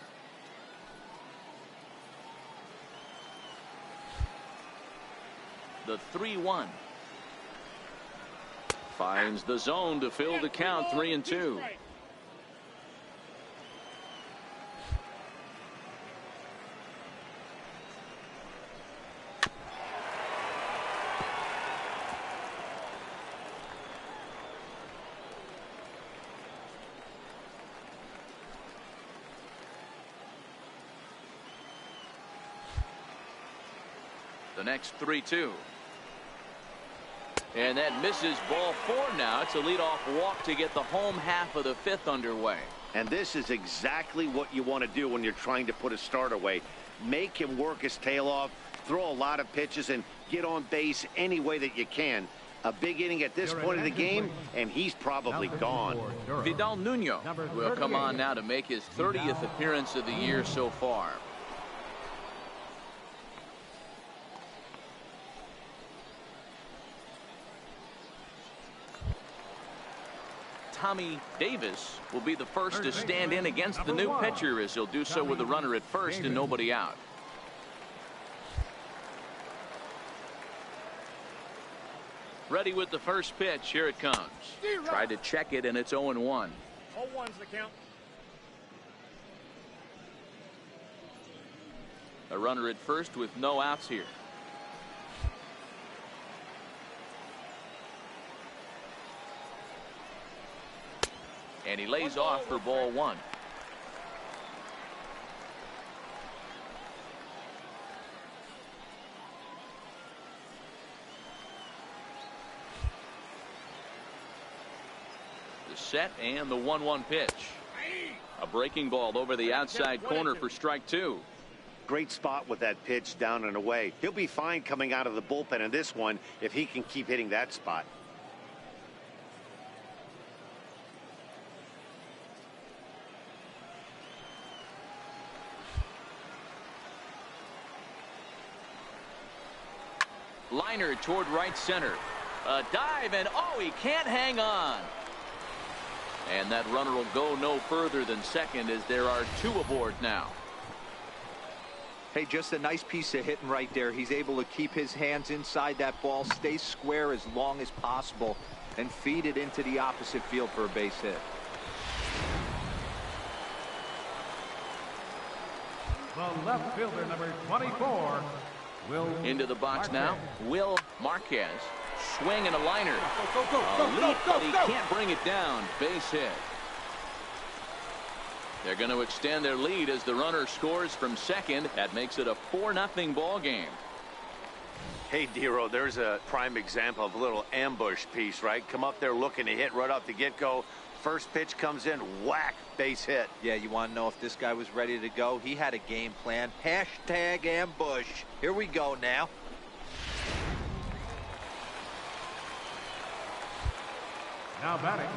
The 3-1 finds the zone to fill the count. 3-2. The next 3-2. And that misses, ball 4 now. It's a leadoff walk to get the home half of the 5th underway. And this is exactly what you want to do when you're trying to put a start away. Make him work his tail off, throw a lot of pitches, and get on base any way that you can. A big inning at this point of the game, and he's probably gone. Vidal Nuno will come on now to make his 30th appearance of the year so far. Tommy Davis will be the first to stand in against the new pitcher, as he'll do so with a runner at first and nobody out. Ready with the first pitch. Here it comes. Tried to check it, and it's 0-1. 0-1's the count. A runner at first with no outs here. And he lays off for ball 1. The set and the 1-1 pitch. A breaking ball over the outside corner for strike 2. Great spot with that pitch down and away. He'll be fine coming out of the bullpen in this one if he can keep hitting that spot. Liner toward right center. A dive, and oh, he can't hang on. And that runner will go no further than second, as there are 2 aboard now. Hey, just a nice piece of hitting right there. He's able to keep his hands inside that ball, stay square as long as possible, and feed it into the opposite field for a base hit. The left fielder, number 24, Will into the box Marquez. now. Will Marquez. Swing and a liner. A leap, but he can't bring it down. Base hit. They're going to extend their lead as the runner scores from second. That makes it a 4-0 ball game. Hey, Dero, there's a prime example of a little ambush piece, right? Come up there looking to hit right off the get-go. First pitch comes in, whack, base hit. Yeah, you want to know if this guy was ready to go? He had a game plan. Hashtag ambush. Here we go now. Now batting,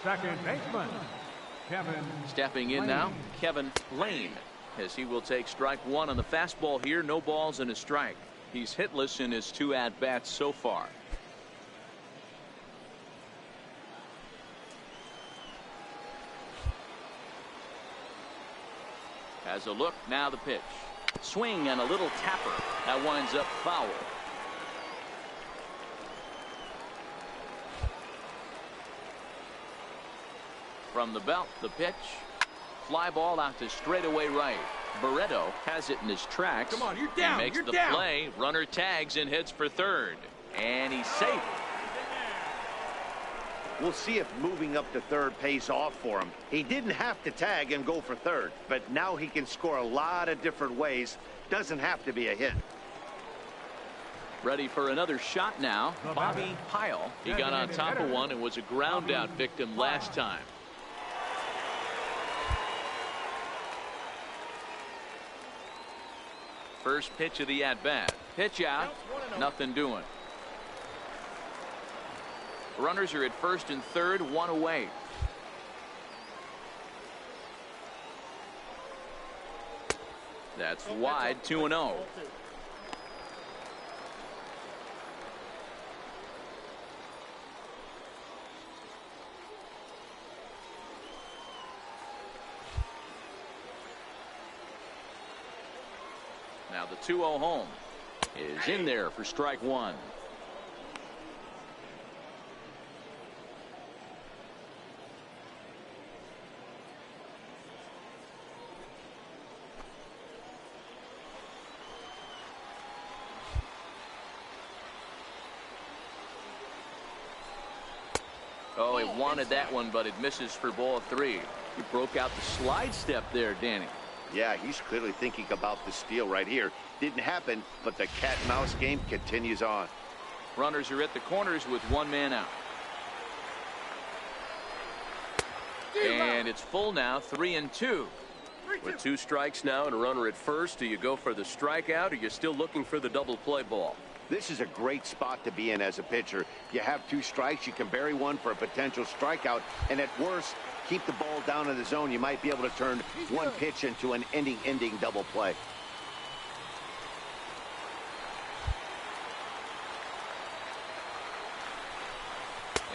second baseman, Kevin. Stepping in Lane. now, Kevin Lane, as he will take strike one on the fastball here. No balls and a strike. He's hitless in his 2 at-bats so far. Has a look, now the pitch. Swing and a little tapper. That winds up foul. From the belt, the pitch. Fly ball out to straightaway right. Barreto has it in his tracks. Come on, you're down. He makes You're the down. play. Runner tags and heads for third. And he's safe. We'll see if moving up to third pays off for him. He didn't have to tag and go for third, but now he can score a lot of different ways. Doesn't have to be a hit. Ready for another shot now. Bobby Pyle. He got on top of one and was a ground out victim last time. First pitch of the at-bat. Pitch out. Nothing doing. Runners are at first and third, one away. That's wide, 2-0. Now the 2-0 home is in there for strike one. Oh, he wanted that one, but it misses for ball 3. He broke out the slide step there, Danny. Yeah, he's clearly thinking about the steal right here. Didn't happen, but the cat and mouse game continues on. Runners are at the corners with one man out. And it's full now, 3-2. With 2 strikes now and a runner at first, do you go for the strikeout or you're still looking for the double play ball? This is a great spot to be in as a pitcher. You have 2 strikes, you can bury one for a potential strikeout, and at worst, keep the ball down in the zone. You might be able to turn one pitch into an ending double play.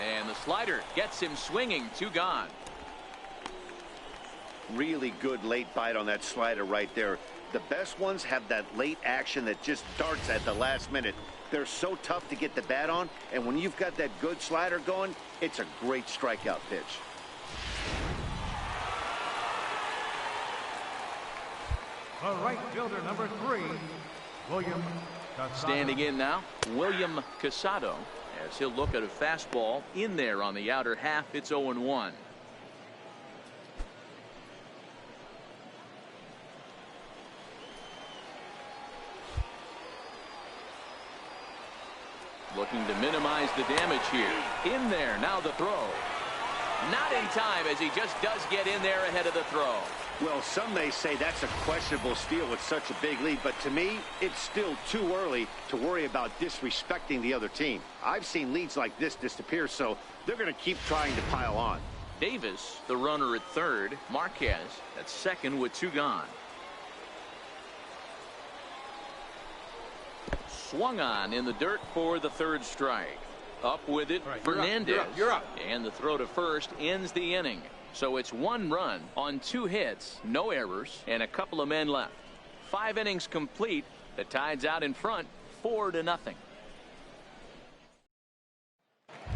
And the slider gets him swinging, 2 gone. Really good late bite on that slider right there. The best ones have that late action that just darts at the last minute. They're so tough to get the bat on, and when you've got that good slider going, it's a great strikeout pitch. The right fielder, number 3, William Casado. Standing in now, William Casado, as he'll look at a fastball in there on the outer half. It's 0-1. Looking to minimize the damage here. In there, now the throw. Not in time, as he just does get in there ahead of the throw. Well, some may say that's a questionable steal with such a big lead, but to me, it's still too early to worry about disrespecting the other team. I've seen leads like this disappear, so they're going to keep trying to pile on. Davis, the runner at third. Marquez at second with 2 gone. Swung on in the dirt for the 3rd strike. Up with it, right, Fernandez. you're up. And the throw to first ends the inning. So it's 1 run on 2 hits, no errors, and a couple of men left. 5 innings complete. The Tide's out in front, 4-0.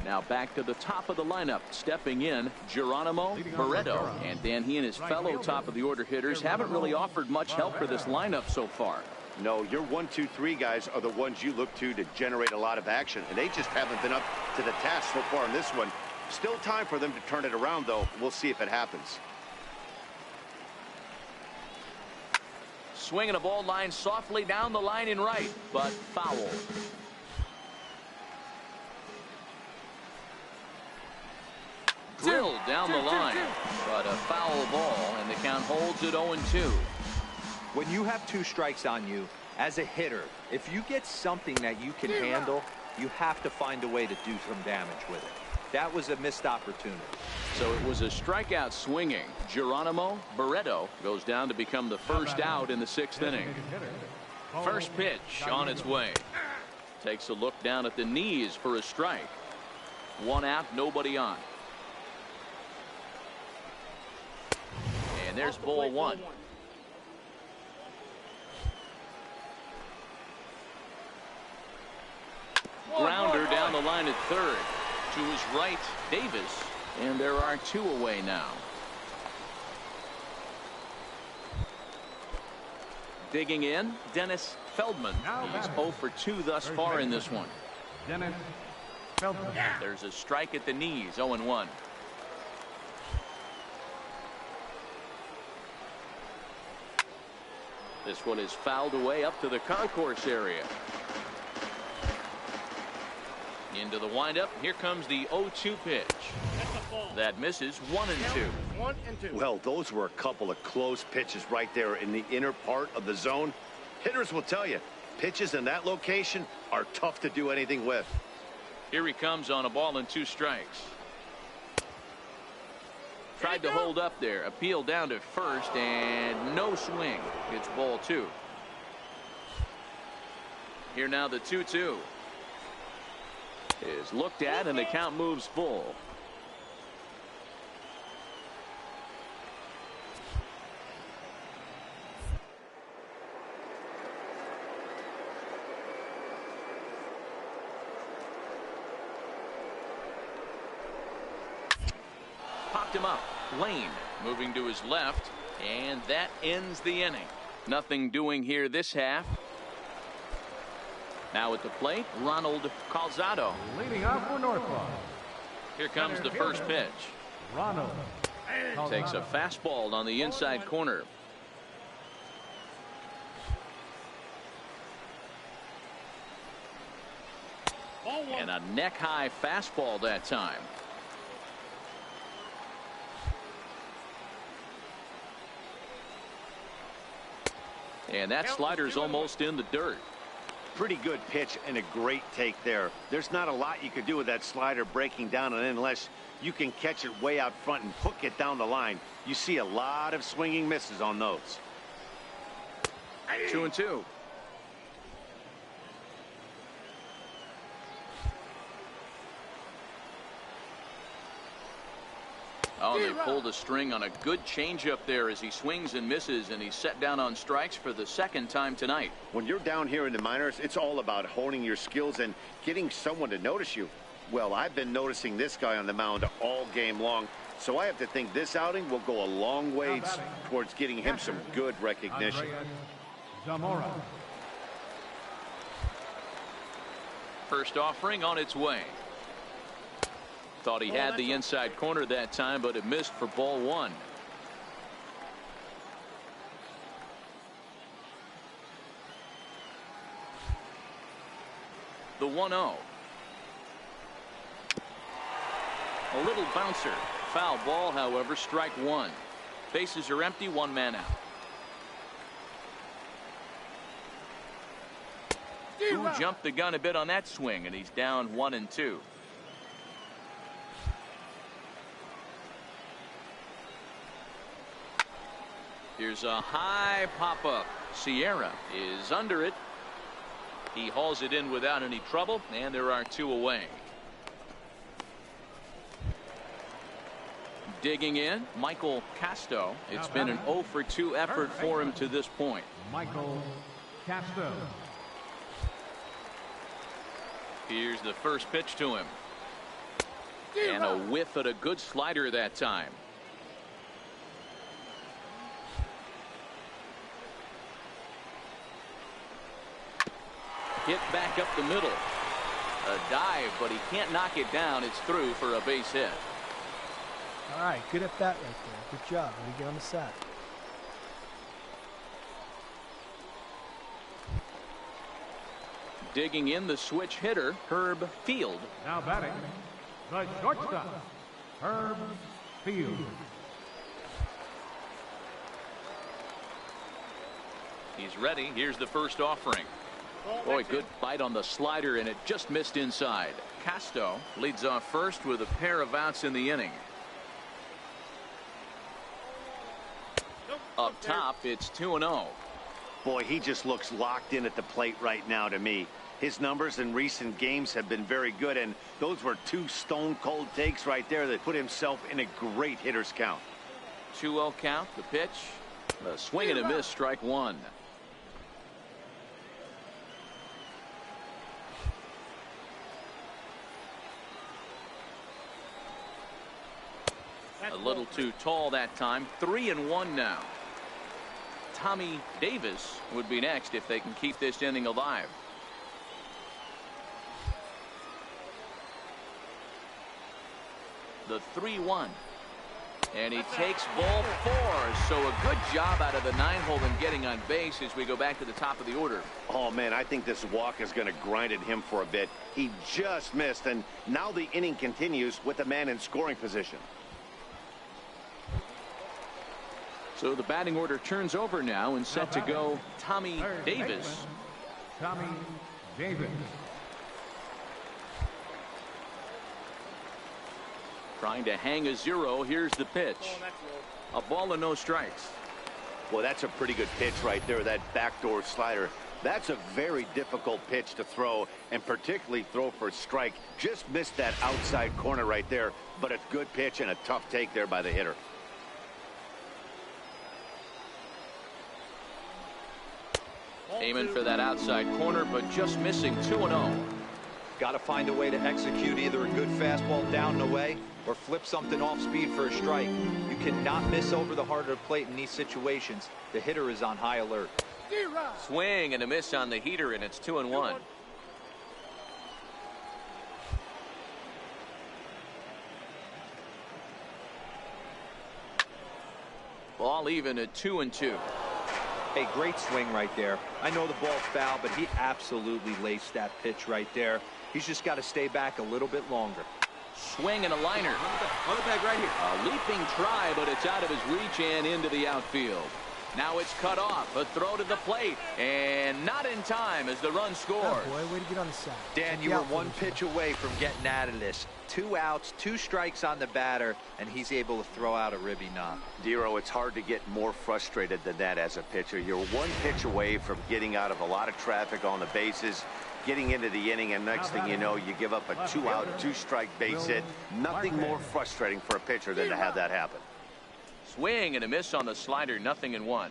Now back to the top of the lineup. Stepping in, Geronimo Barreto. And Dan, he and his fellow top of the order hitters haven't really offered much help for this lineup so far. No, your 1, 2, 3 guys are the ones you look to generate a lot of action, and they just haven't been up to the task so far in this one. Still time for them to turn it around, though. We'll see if it happens. Swinging a ball line softly down the line in right, but foul. Drilled down the line, but a foul ball, and the count holds at 0-2. When you have 2 strikes on you, as a hitter, if you get something that you can handle, you have to find a way to do some damage with it. That was a missed opportunity. So it was a strikeout swinging. Geronimo Barreto goes down to become the first out in the 6th inning. First pitch on its way. Takes a look down at the knees for a strike. 1 out, nobody on. And there's ball 1. Grounder down the line at third. To his right, Davis. And there are 2 away now. Digging in, Dennis Feldman. He's 0 for 2 thus far in this one. Dennis Feldman. There's a strike at the knees, 0-1. This one is fouled away up to the concourse area. Into the windup. Here comes the 0-2 pitch. That misses. 1-2. Well, those were a couple of close pitches right there in the inner part of the zone. Hitters will tell you, pitches in that location are tough to do anything with. Here he comes on a ball and 2 strikes. Tried to hold up there. Appeal down to first and no swing. It's ball 2. Here now the 2-2. Is looked at and the count moves full. Popped him up. Lane moving to his left, and that ends the inning. Nothing doing here this half. Now at the plate, Ronald Calzado. Leading off for Northpaw. Here comes the first pitch. Ronald Takes a fastball on the inside corner. And a neck-high fastball that time. And that slider's almost in the dirt. Pretty good pitch and a great take there. There's not a lot you could do with that slider breaking down and in unless you can catch it way out front and hook it down the line. You see a lot of swinging misses on those. 2-2. Oh, they pulled a string on a good changeup there as he swings and misses, and he's set down on strikes for the 2nd time tonight. When you're down here in the minors, it's all about honing your skills and getting someone to notice you. Well, I've been noticing this guy on the mound all game long, so I have to think this outing will go a long way towards getting him some good recognition. Zamora. First offering on its way. Thought he had the inside corner that time, but it missed for ball 1. The 1-0. A little bouncer. Foul ball, however, strike 1. Bases are empty, 1 man out. Who jumped the gun a bit on that swing, and he's down 1-2. Here's a high pop-up. Sierra is under it. He hauls it in without any trouble, and there are 2 away. Digging in, Michael Casto. It's been an 0 for 2 effort for him to this point. Michael Casto. Here's the first pitch to him. And a whiff at a good slider that time. Hit back up the middle. A dive, but he can't knock it down. It's through for a base hit. All right, good at bat right there. Good job. Let me get on the sack. Digging in, the switch hitter, Herb Field. Now batting, the shortstop, Herb Field. He's ready. Here's the first offering. Boy, good bite on the slider, and it just missed inside. Casto leads off first with a pair of outs in the inning. Up top, it's 2-0. Boy, he just looks locked in at the plate right now to me. His numbers in recent games have been very good, and those were two stone-cold takes right there that put himself in a great hitter's count. 2-0 count, the pitch. A swing and a miss, strike one. A little too tall that time. 3-1 now. Tommy Davis would be next if they can keep this inning alive. The 3-1. And he takes ball four. So a good job out of the 9-hole in getting on base as we go back to the top of the order. Oh, man, I think this walk is going to grind at him for a bit. He just missed, and now the inning continues with a man in scoring position. So the batting order turns over now and set to go Tommy Davis. Tommy Davis. Trying to hang a 0. Here's the pitch. A ball and no strikes. Well, that's a pretty good pitch right there, that backdoor slider. That's a very difficult pitch to throw, and particularly throw for a strike. Just missed that outside corner right there, but a good pitch and a tough take there by the hitter. Aiming for that outside corner, but just missing. 2-0. Got to find a way to execute either a good fastball down and away or flip something off speed for a strike. You cannot miss over the heart of the plate in these situations. The hitter is on high alert. Swing and a miss on the heater, and it's 2-1. Ball even at 2-2. Hey, great swing right there. I know the ball's foul, but he absolutely laced that pitch right there. He's just got to stay back a little bit longer. Swing and a liner. On the bag right here. A leaping try, but it's out of his reach and into the outfield. Now it's cut off. A throw to the plate, and not in time as the run scores. Oh boy, way to get on the side. Dan, you were one pitch away from getting out of this. 2 outs, 2 strikes on the batter, and he's able to throw out a ribby knock. Dero, it's hard to get more frustrated than that as a pitcher. You're one pitch away from getting out of a lot of traffic on the bases, getting into the inning, and next thing you know, you give up a 2-out, 2-strike base hit. Nothing more frustrating for a pitcher than to have that happen. Swing and a miss on the slider. 0-1.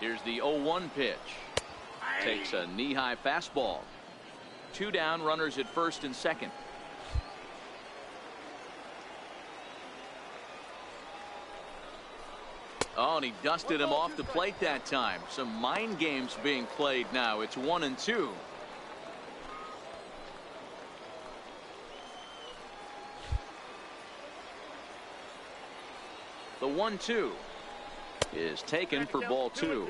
Here's the 0-1 pitch. Takes a knee-high fastball. 2 down, runners at first and second. Oh, and he dusted him off the plate that time. Some mind games being played now. It's 1-2. The 1-2 is taken for ball 2.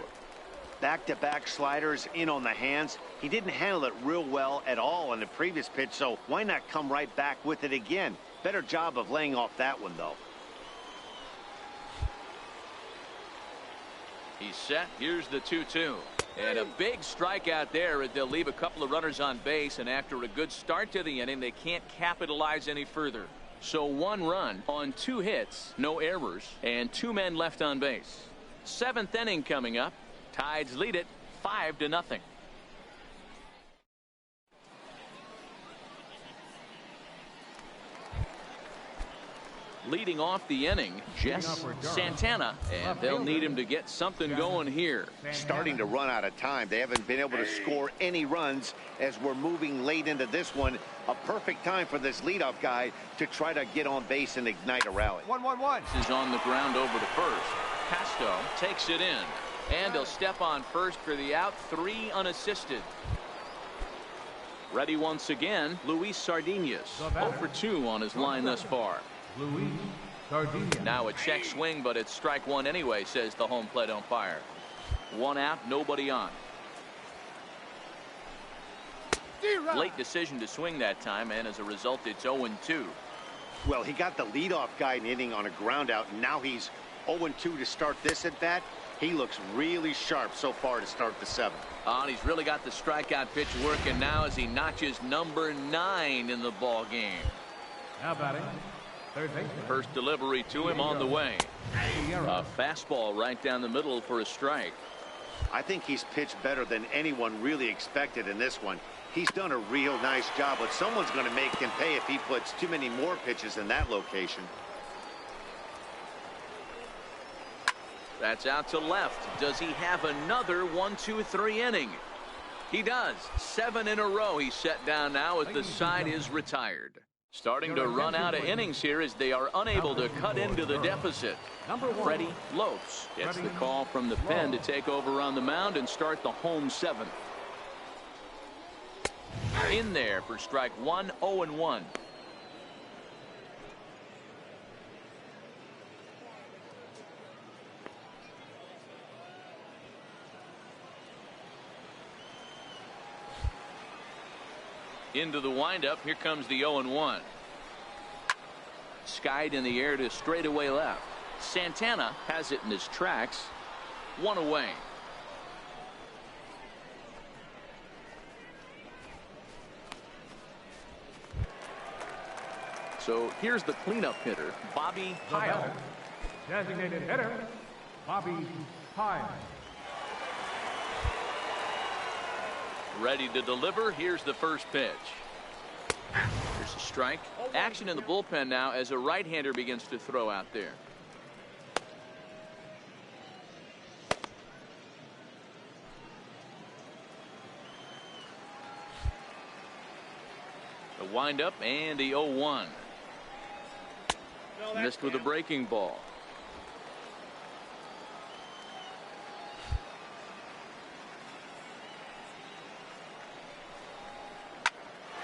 Back-to-back sliders in on the hands. He didn't handle it real well at all on the previous pitch, so why not come right back with it again? Better job of laying off that one, though. He's set. Here's the 2-2. And a big strikeout there. They'll leave a couple of runners on base, and after a good start to the inning, they can't capitalize any further. So 1 run on 2 hits, no errors, and 2 men left on base. 7th inning coming up. Tides lead it 5-0. Leading off the inning, Jess Santana, and they'll need him to get something going here. Starting to run out of time. They haven't been able to score any runs as we're moving late into this one. A perfect time for this leadoff guy to try to get on base and ignite a rally. 1-1-1. This is on the ground over to first. Casto takes it in, and he'll step on first for the out. 3 unassisted. Ready once again, Luis Sardinas. 0 for 2 on his line thus far. Luis Gardenia. Now a check swing, but it's strike one anyway, says the home plate umpire. One out, nobody on. Late decision to swing that time, and as a result, it's 0-2. Well, he got the leadoff guy in inning on a ground out, and now he's 0-2 to start this at bat. He looks really sharp so far to start the seventh. And he's really got the strikeout pitch working now as he notches number 9 in the ball game. Now batting, third baseman. First delivery to him on the way. A fastball right down the middle for a strike. I think he's pitched better than anyone really expected in this one. He's done a real nice job, but someone's going to make him pay if he puts too many more pitches in that location. That's out to left. Does he have another 1-2-3 inning? He does. 7 in a row he's set down now as the side is retired. Starting to run out of innings here as they are unable to cut into the deficit. Freddie Lopes gets the call from the pen to take over on the mound and start the home seventh. In there for strike one, 0-1. Into the windup. Here comes the 0-1. Skied in the air to straightaway left. Santana has it in his tracks. One away. So here's the cleanup hitter, Bobby Pyle. Designated hitter, Bobby Pyle. Ready to deliver. Here's the first pitch. Here's a strike. Action in the bullpen now as a right-hander begins to throw out there. The windup and the 0-1. Missed with a breaking ball.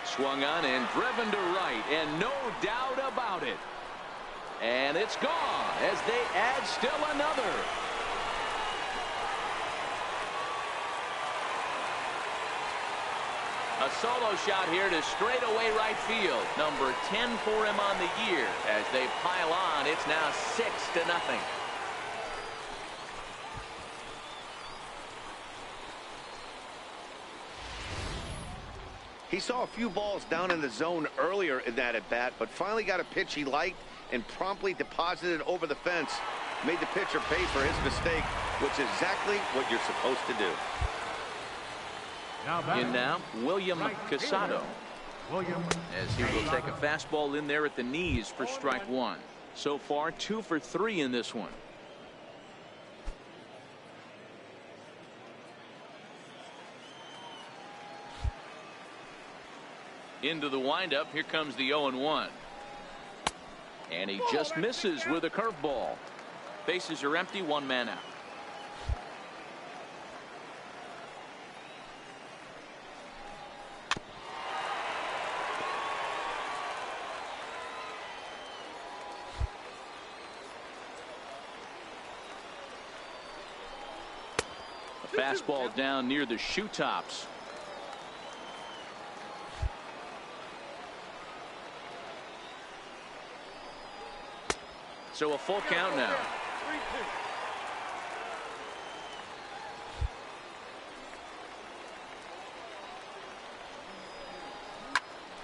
Swung on and driven to right, and no doubt about it. And it's gone as they add still another. A solo shot here to straightaway right field. Number 10 for him on the year. As they pile on, it's now 6-0. He saw a few balls down in the zone earlier in that at bat, but finally got a pitch he liked and promptly deposited it over the fence. Made the pitcher pay for his mistake, which is exactly what you're supposed to do. In now, William Casado. As he will take a fastball in there at the knees for strike one. So far, 2 for 3 in this one. Into the windup. Here comes the 0-1. And he just misses with a curveball. Bases are empty, 1 man out. A fastball down near the shoe tops. So a full count now.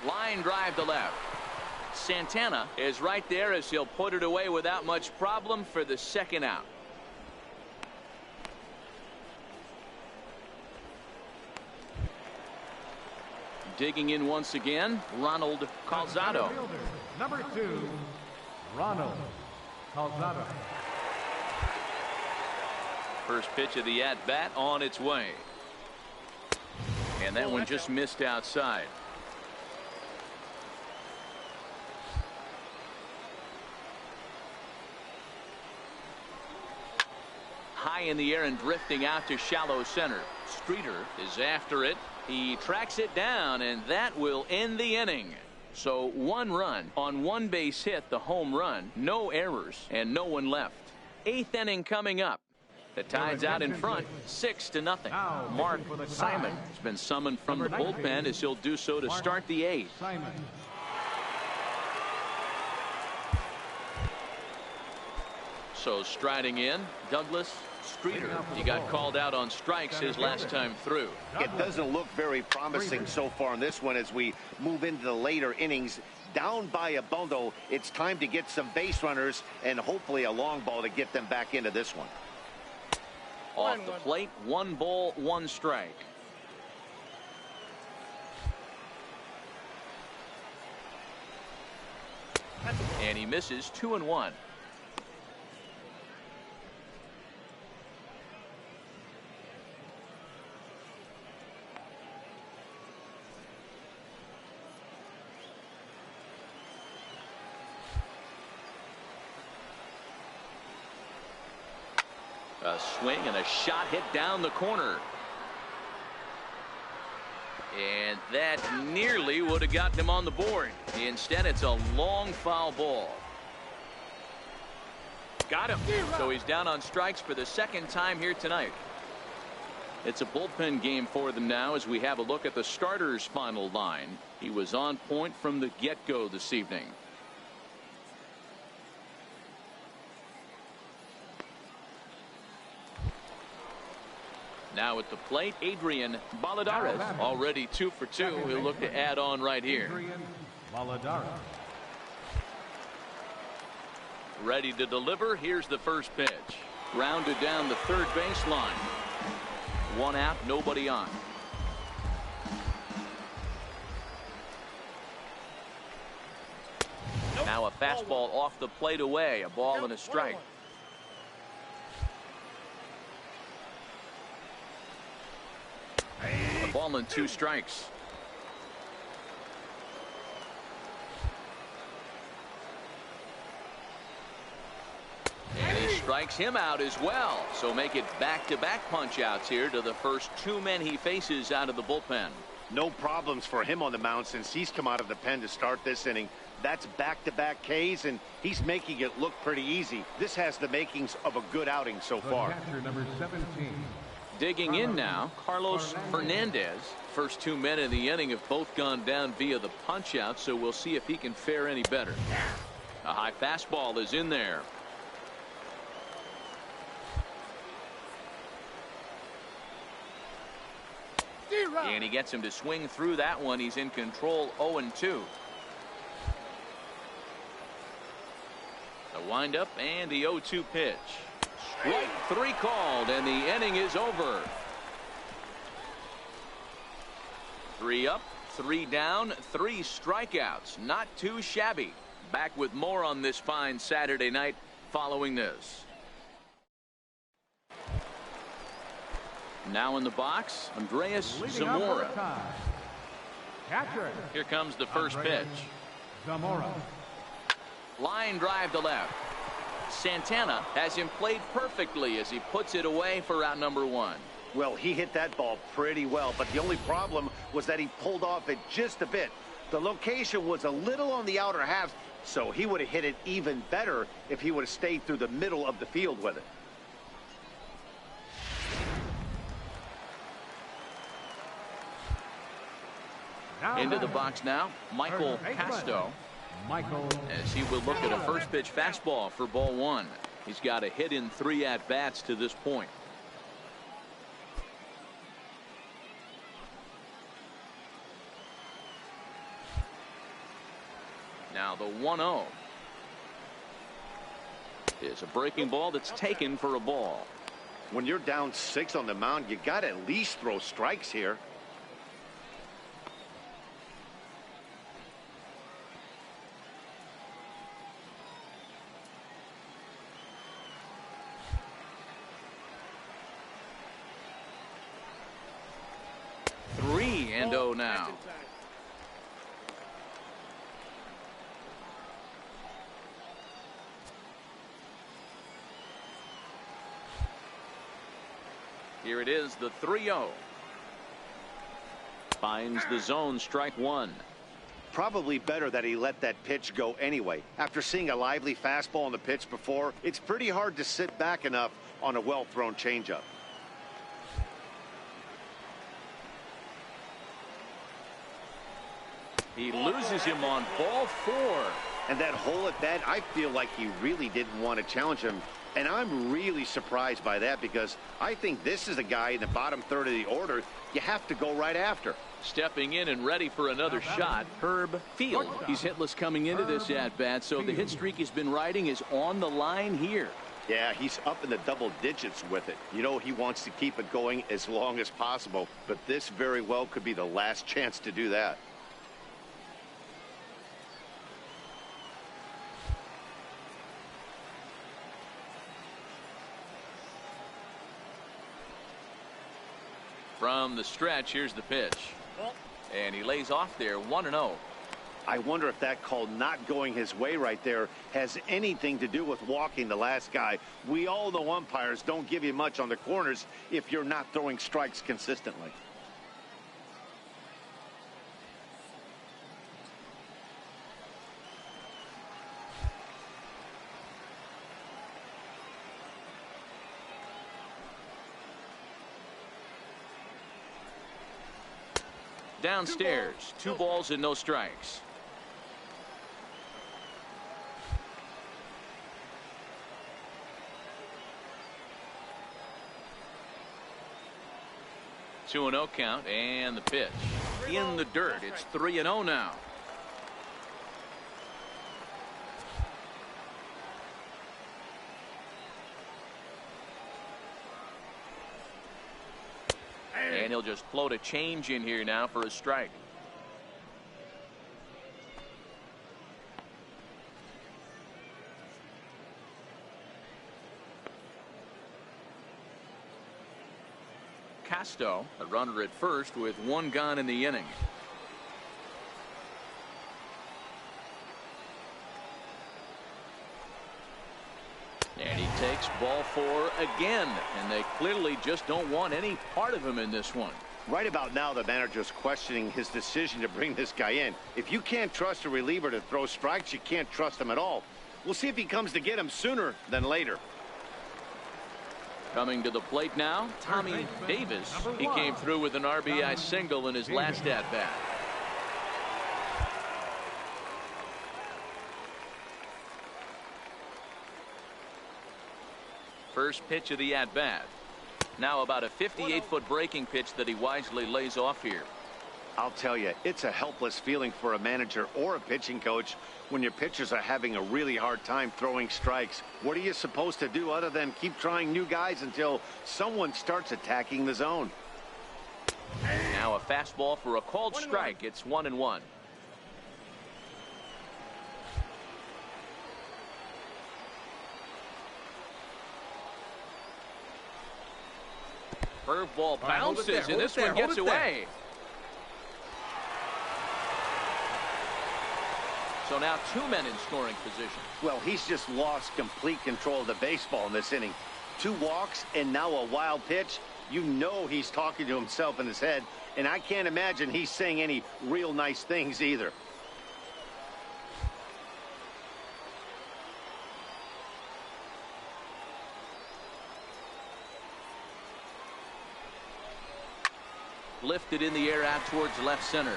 Line drive to left. Santana is right there as he'll put it away without much problem for the second out. Digging in once again, Ronald Calzado. Number 2, Ronald Calzado. First pitch of the at-bat on its way. And that one just missed outside. High in the air and drifting out to shallow center. Streeter is after it. He tracks it down, and that will end the inning. So 1 run on 1 base hit, the home run, no errors, and no one left. 8th inning coming up. The Tide's out in front, 6-0. Mark Simon has been summoned from the bullpen as he'll do so to start the 8th. So striding in, Douglas Streeter. He got called out on strikes his last time through. It doesn't look very promising so far in this one as we move into the later innings. Down by a bundle, it's time to get some base runners and hopefully a long ball to get them back into this one. Off the plate, 1 ball, 1 strike. And he misses 2-1. A swing and a shot hit down the corner. And that nearly would have gotten him on the board. Instead, it's a long foul ball. Got him. So he's down on strikes for the 2nd time here tonight. It's a bullpen game for them now as we have a look at the starter's final line. He was on point from the get-go this evening. Now at the plate, Adrian Valladares, already 2 for 2. He'll look to add on right here. Ready to deliver. Here's the first pitch. Rounded down the 3rd baseline. 1 out, nobody on. Now a fastball off the plate away. A ball and a strike. A ball and 2 strikes. And he strikes him out as well. So make it back-to-back punch-outs here to the first 2 men he faces out of the bullpen. No problems for him on the mound since he's come out of the pen to start this inning. That's back-to-back Ks, and he's making it look pretty easy. This has the makings of a good outing so far. Number 17. Digging in now, Carlos Fernandez. First 2 men in the inning have both gone down via the punch-out, so we'll see if he can fare any better. A high fastball is in there. And he gets him to swing through that one. He's in control, 0-2. The windup and the 0-2 pitch. Strike 3 called, and the inning is over. 3 up, 3 down, 3 strikeouts. Not too shabby. Back with more on this fine Saturday night following this. Now in the box, Andreas Zamora. Catcher. Here comes the first pitch. Zamora. Line drive to left. Santana has him played perfectly as he puts it away for out number 1. Well, he hit that ball pretty well, but the only problem was that he pulled off it just a bit. The location was a little on the outer half, so he would have hit it even better if he would have stayed through the middle of the field with it. Into the box now, Michael Casto. As he will look at a first pitch fastball for ball 1. He's got a hit in 3 at-bats to this point. Now the 1-0 is a breaking ball that's taken for a ball. When you're down 6 on the mound, you got to at least throw strikes here. Now. Here it is, the 3-0. Finds the zone, strike 1. Probably better that he let that pitch go anyway. After seeing a lively fastball on the pitch before, it's pretty hard to sit back enough on a well-thrown changeup. He loses him on ball 4. And that hole at bat, I feel like he really didn't want to challenge him. And I'm really surprised by that, because I think this is a guy in the bottom third of the order you have to go right after. Stepping in and ready for another shot, Herb Field. He's hitless coming into this at-bat, so the hit streak he's been riding is on the line here. Yeah, he's up in the double digits with it. You know, he wants to keep it going as long as possible, but this very well could be the last chance to do that. From the stretch, here's the pitch. And he lays off there, 1-0. I wonder if that call not going his way right there has anything to do with walking the last guy. We all know umpires don't give you much on the corners if you're not throwing strikes consistently. Downstairs, 2 balls and no strikes. Two 2-0 count, and the pitch in the dirt. It's 3-0 now. And he'll just float a change in here now for a strike. Casto, a runner at first with 1 gone in the inning. And he takes ball 4 again, and they clearly just don't want any part of him in this one. Right about now, the manager's questioning his decision to bring this guy in. If you can't trust a reliever to throw strikes, you can't trust him at all. We'll see if he comes to get him sooner than later. Coming to the plate now, Tommy Davis. He came through with an RBI single in his last at-bat. First pitch of the at-bat. Now about a 58-foot breaking pitch that he wisely lays off here. I'll tell you, it's a helpless feeling for a manager or a pitching coach when your pitchers are having a really hard time throwing strikes. What are you supposed to do other than keep trying new guys until someone starts attacking the zone? Now a fastball for a called strike. It's 1-1. Curveball bounces, and this one gets away. So now 2 men in scoring position. Well, he's just lost complete control of the baseball in this inning. 2 walks and now a wild pitch. You know he's talking to himself in his head, and I can't imagine he's saying any real nice things either. Lifted in the air out towards left center.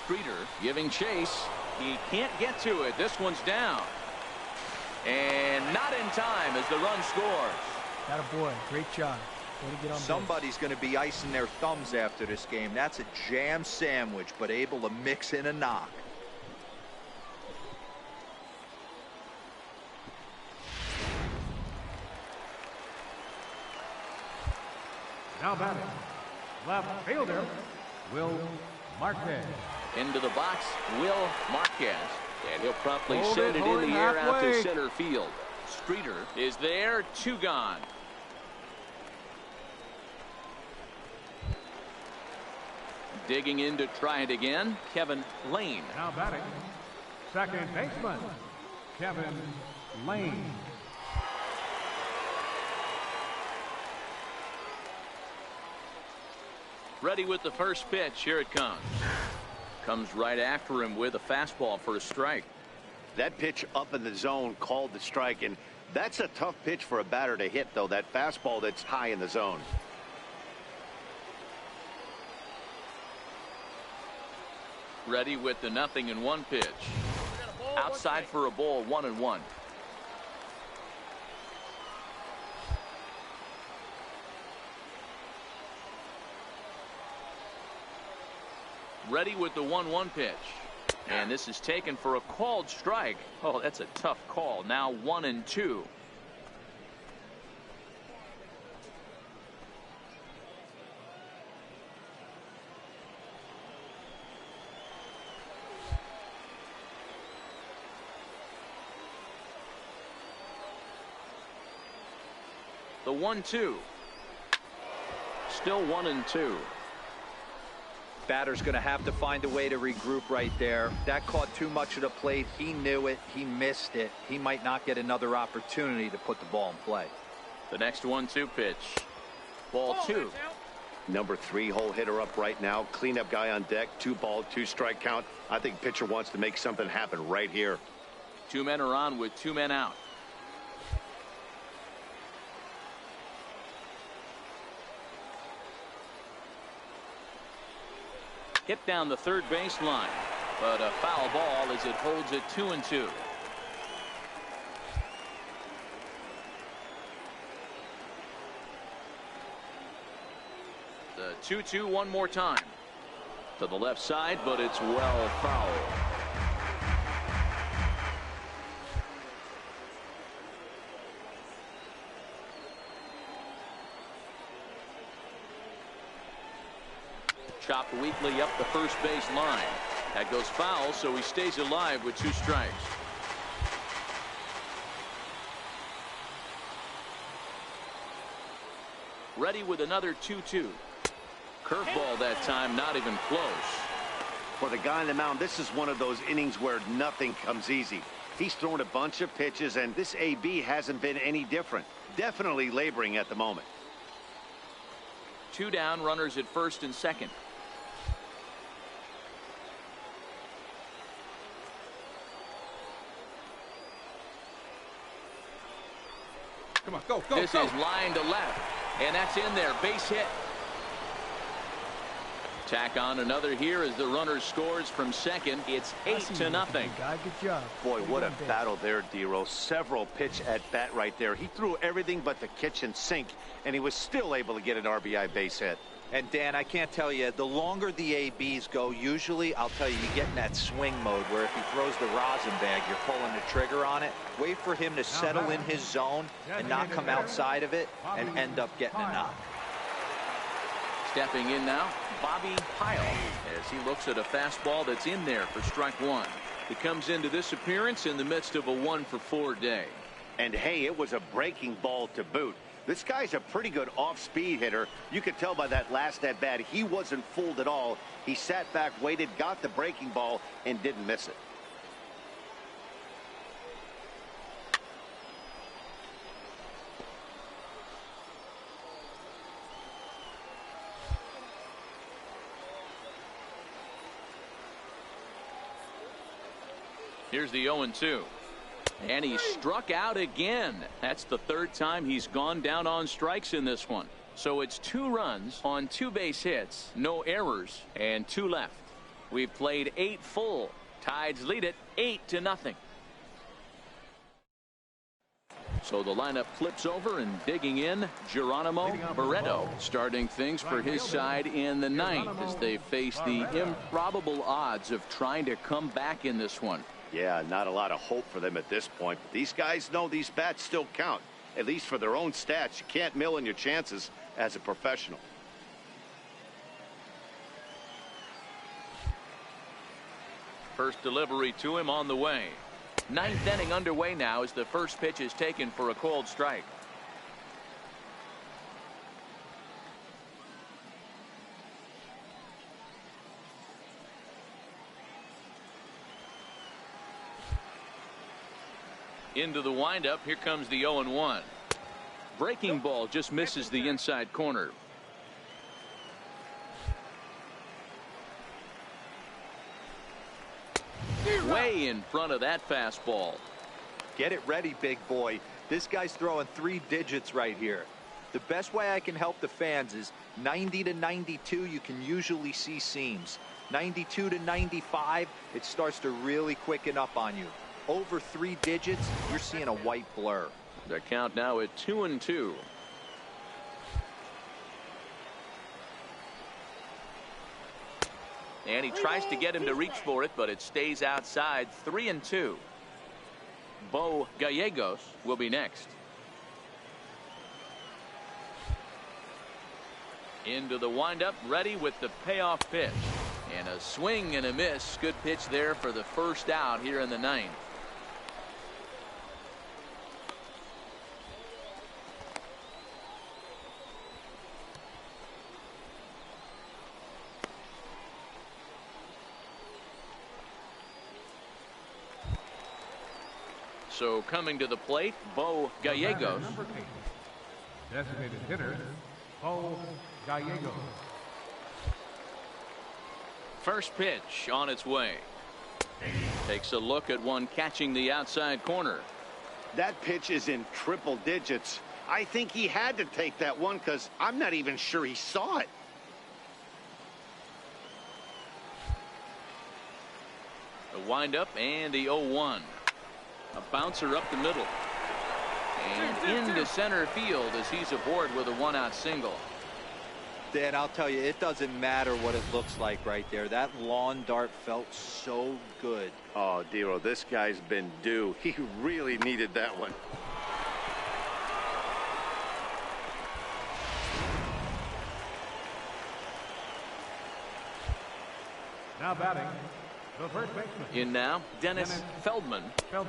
Streeter giving chase. He can't get to it. This one's down. And not in time as the run scores. Attaboy. Great job. Way to get on base. Somebody's going to be icing their thumbs after this game. That's a jam sandwich, but able to mix in a knock. Now batting, left fielder, Will Marquez. Into the box, Will Marquez. And he'll promptly send it in the air out to center field. Streeter is there, 2 gone. Digging in to try it again, Kevin Lane. Now batting, second baseman, Kevin Lane. Ready with the first pitch. Here it comes. Comes right after him with a fastball for a strike. That pitch up in the zone called the strike, and that's a tough pitch for a batter to hit, though, that fastball that's high in the zone. Ready with the 0-1 pitch. Outside for a ball, 1-1. Ready with the 1-1 pitch. And this is taken for a called strike. Oh, that's a tough call. Now 1-2. The 1-2. Still 1-2. Batter's going to have to find a way to regroup right there. That caught too much of the plate. He knew it. He missed it. He might not get another opportunity to put the ball in play. The next 1-2 pitch. Ball 2. Number 3 hole hitter up right now. Cleanup guy on deck. 2-ball, 2-strike count. I think pitcher wants to make something happen right here. 2 men are on with 2 men out. Hit down the third base line, but a foul ball as it holds it 2-2. The 2-2 one more time to the left side, but it's well foul. Chopped weakly up the first base line. That goes foul, so he stays alive with 2 strikes. Ready with another 2-2. Curveball that time, not even close. For the guy on the mound, this is one of those innings where nothing comes easy. He's thrown a bunch of pitches, and this AB hasn't been any different. Definitely laboring at the moment. 2 down, runners at first and second. Come on, go. This is line to left, and that's in there. Base hit. Tack on another here as the runner scores from second. It's 8-0. Guy, good job. Boy, what a battle there, Dero. Several pitch at bat right there. He threw everything but the kitchen sink, and he was still able to get an RBI base hit. And Dan, I can't tell you, the longer the ABs go, usually, I'll tell you, you get in that swing mode where if he throws the rosin bag, you're pulling the trigger on it. Wait for him to settle in his zone and not come outside of it and end up getting a knock. Stepping in now, Bobby Pyle, as he looks at a fastball that's in there for strike 1. He comes into this appearance in the midst of a 1-for-4 day. And hey, it was a breaking ball to boot. This guy's a pretty good off-speed hitter. You could tell by that last at-bat he wasn't fooled at all. He sat back, waited, got the breaking ball, and didn't miss it. Here's the 0-2. And he struck out again. That's the 3rd time he's gone down on strikes in this one. So it's 2 runs on 2 base hits, no errors, and 2 left. We've played 8 full. Tides lead it 8-0. So the lineup flips over, and digging in, Geronimo Barreto starting things for his side in the 9th as they face the improbable odds of trying to come back in this one. Yeah, not a lot of hope for them at this point. But these guys know these bats still count, at least for their own stats. You can't mill in your chances as a professional. First delivery to him on the way. 9th inning underway now as the first pitch is taken for a called strike. Into the windup. Here comes the 0-1. Breaking ball just misses the inside corner. way in front of that fastball. Get it ready, big boy. This guy's throwing 3 digits right here. The best way I can help the fans is 90 to 92, you can usually see seams. 92 to 95, it starts to really quicken up on you. Over 3 digits, you're seeing a white blur. The count now at 2-2. And he tries to get him to reach for it, but it stays outside. 3-2. Bo Gallegos will be next. Into the windup, ready with the payoff pitch. And a swing and a miss. Good pitch there for the first out here in the 9th. So coming to the plate, Bo Gallegos. Number 8. Designated hitter, Bo Gallegos. First pitch on its way. Takes a look at one catching the outside corner. That pitch is in triple digits. I think he had to take that one because I'm not even sure he saw it. The windup and the 0-1. A bouncer up the middle. And into center field as he's aboard with a 1-out single. Dan, I'll tell you, it doesn't matter what it looks like right there. That lawn dart felt so good. Oh, Dero, this guy's been due. He really needed that one. Now batting, the first baseman. In now, Dennis Feldman.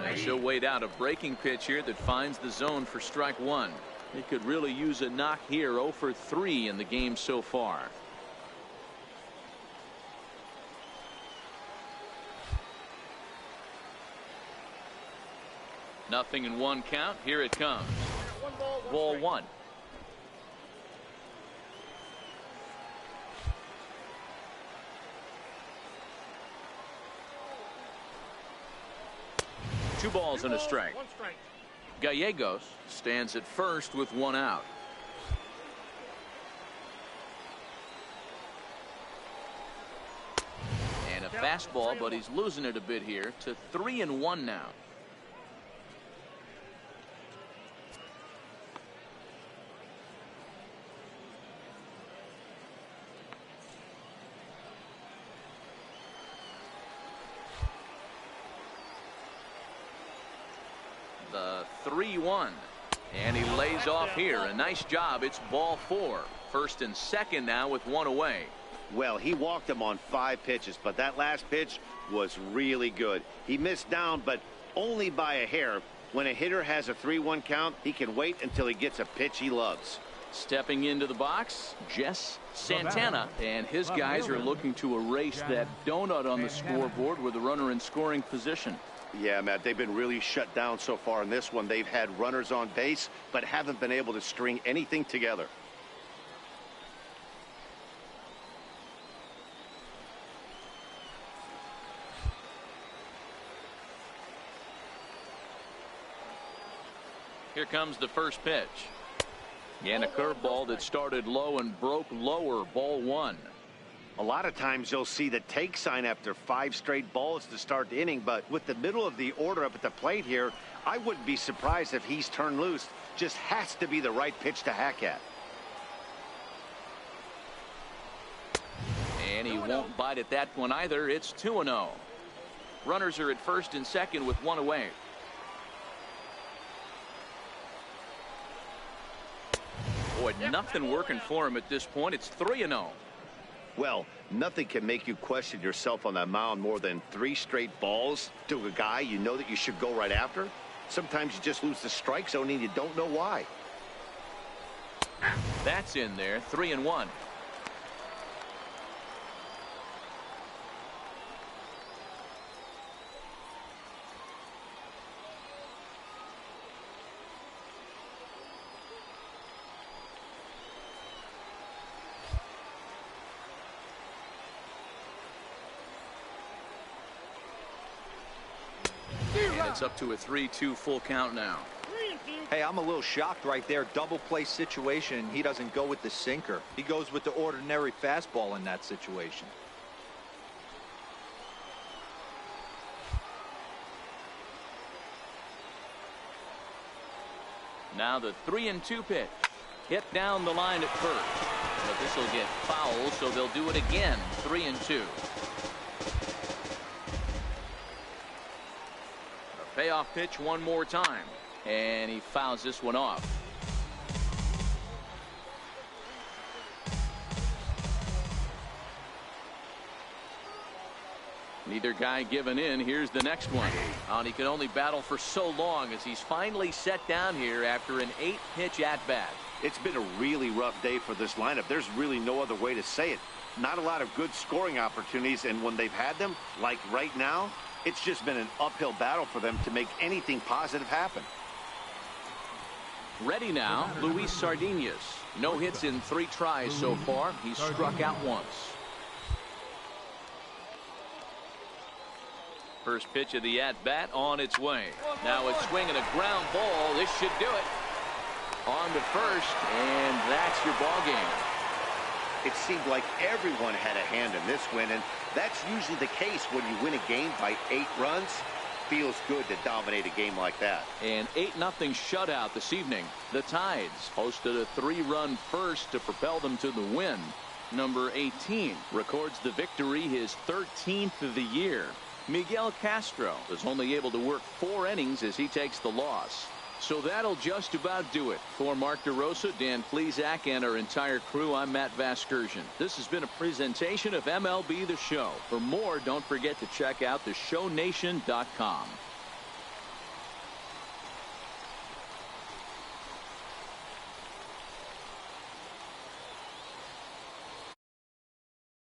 As he'll wait out a breaking pitch here that finds the zone for strike 1. He could really use a knock here. 0 for 3 in the game so far. Nothing in 1 count. Here it comes. Ball 1. Two balls and a strike. Gallegos stands at first with 1 out. And a fastball, but he's losing it a bit here to 3-1 now. The 3-1, and he lays off here. A nice job. It's ball 4. First and second now with 1 away. Well, he walked him on 5 pitches, but that last pitch was really good. He missed down, but only by a hair. When a hitter has a 3-1 count, he can wait until he gets a pitch he loves. Stepping into the box, Jess Santana, and his guys are looking to erase that donut on the scoreboard with a runner in scoring position. Yeah, Matt, they've been really shut down so far in this one. They've had runners on base, but haven't been able to string anything together. Here comes the first pitch. And a curveball that started low and broke lower. Ball 1. A lot of times you'll see the take sign after 5 straight balls to start the inning, but with the middle of the order up at the plate here, I wouldn't be surprised if he's turned loose. Just has to be the right pitch to hack at. And he won't bite at that one either. It's 2-0. Runners are at first and second with 1 away. Boy, nothing working for him at this point. It's 3-0. Well, nothing can make you question yourself on that mound more than 3 straight balls to a guy you know that you should go right after. Sometimes you just lose the strike zone and you don't know why. That's in there. 3-1. It's up to a 3-2 full count now. Hey, I'm a little shocked right there. Double play situation. He doesn't go with the sinker. He goes with the ordinary fastball in that situation. Now the 3-2 pitch. Hit down the line at first. But this will get foul, so they'll do it again. 3-2. A payoff pitch one more time. And he fouls this one off. Neither guy giving in. Here's the next one. And he can only battle for so long as he's finally set down here after an 8-pitch at-bat. It's been a really rough day for this lineup. There's really no other way to say it. Not a lot of good scoring opportunities, and when they've had them, like right now, it's just been an uphill battle for them to make anything positive happen. Ready now, Luis Sardinas. No hits in 3 tries so far. He's struck out once. First pitch of the at-bat on its way. Now it's swinging a ground ball. This should do it. On to first, and that's your ball game. It seemed like everyone had a hand in this win, and that's usually the case when you win a game by 8 runs. Feels good to dominate a game like that. An 8-0 shutout this evening. The Tides hosted a 3-run first to propel them to the win. Number 18 records the victory, his 13th of the year. Miguel Castro was only able to work 4 innings as he takes the loss. So that'll just about do it. For Mark DeRosa, Dan Plesac, and our entire crew, I'm Matt Vasgersian. This has been a presentation of MLB The Show. For more, don't forget to check out theshownation.com.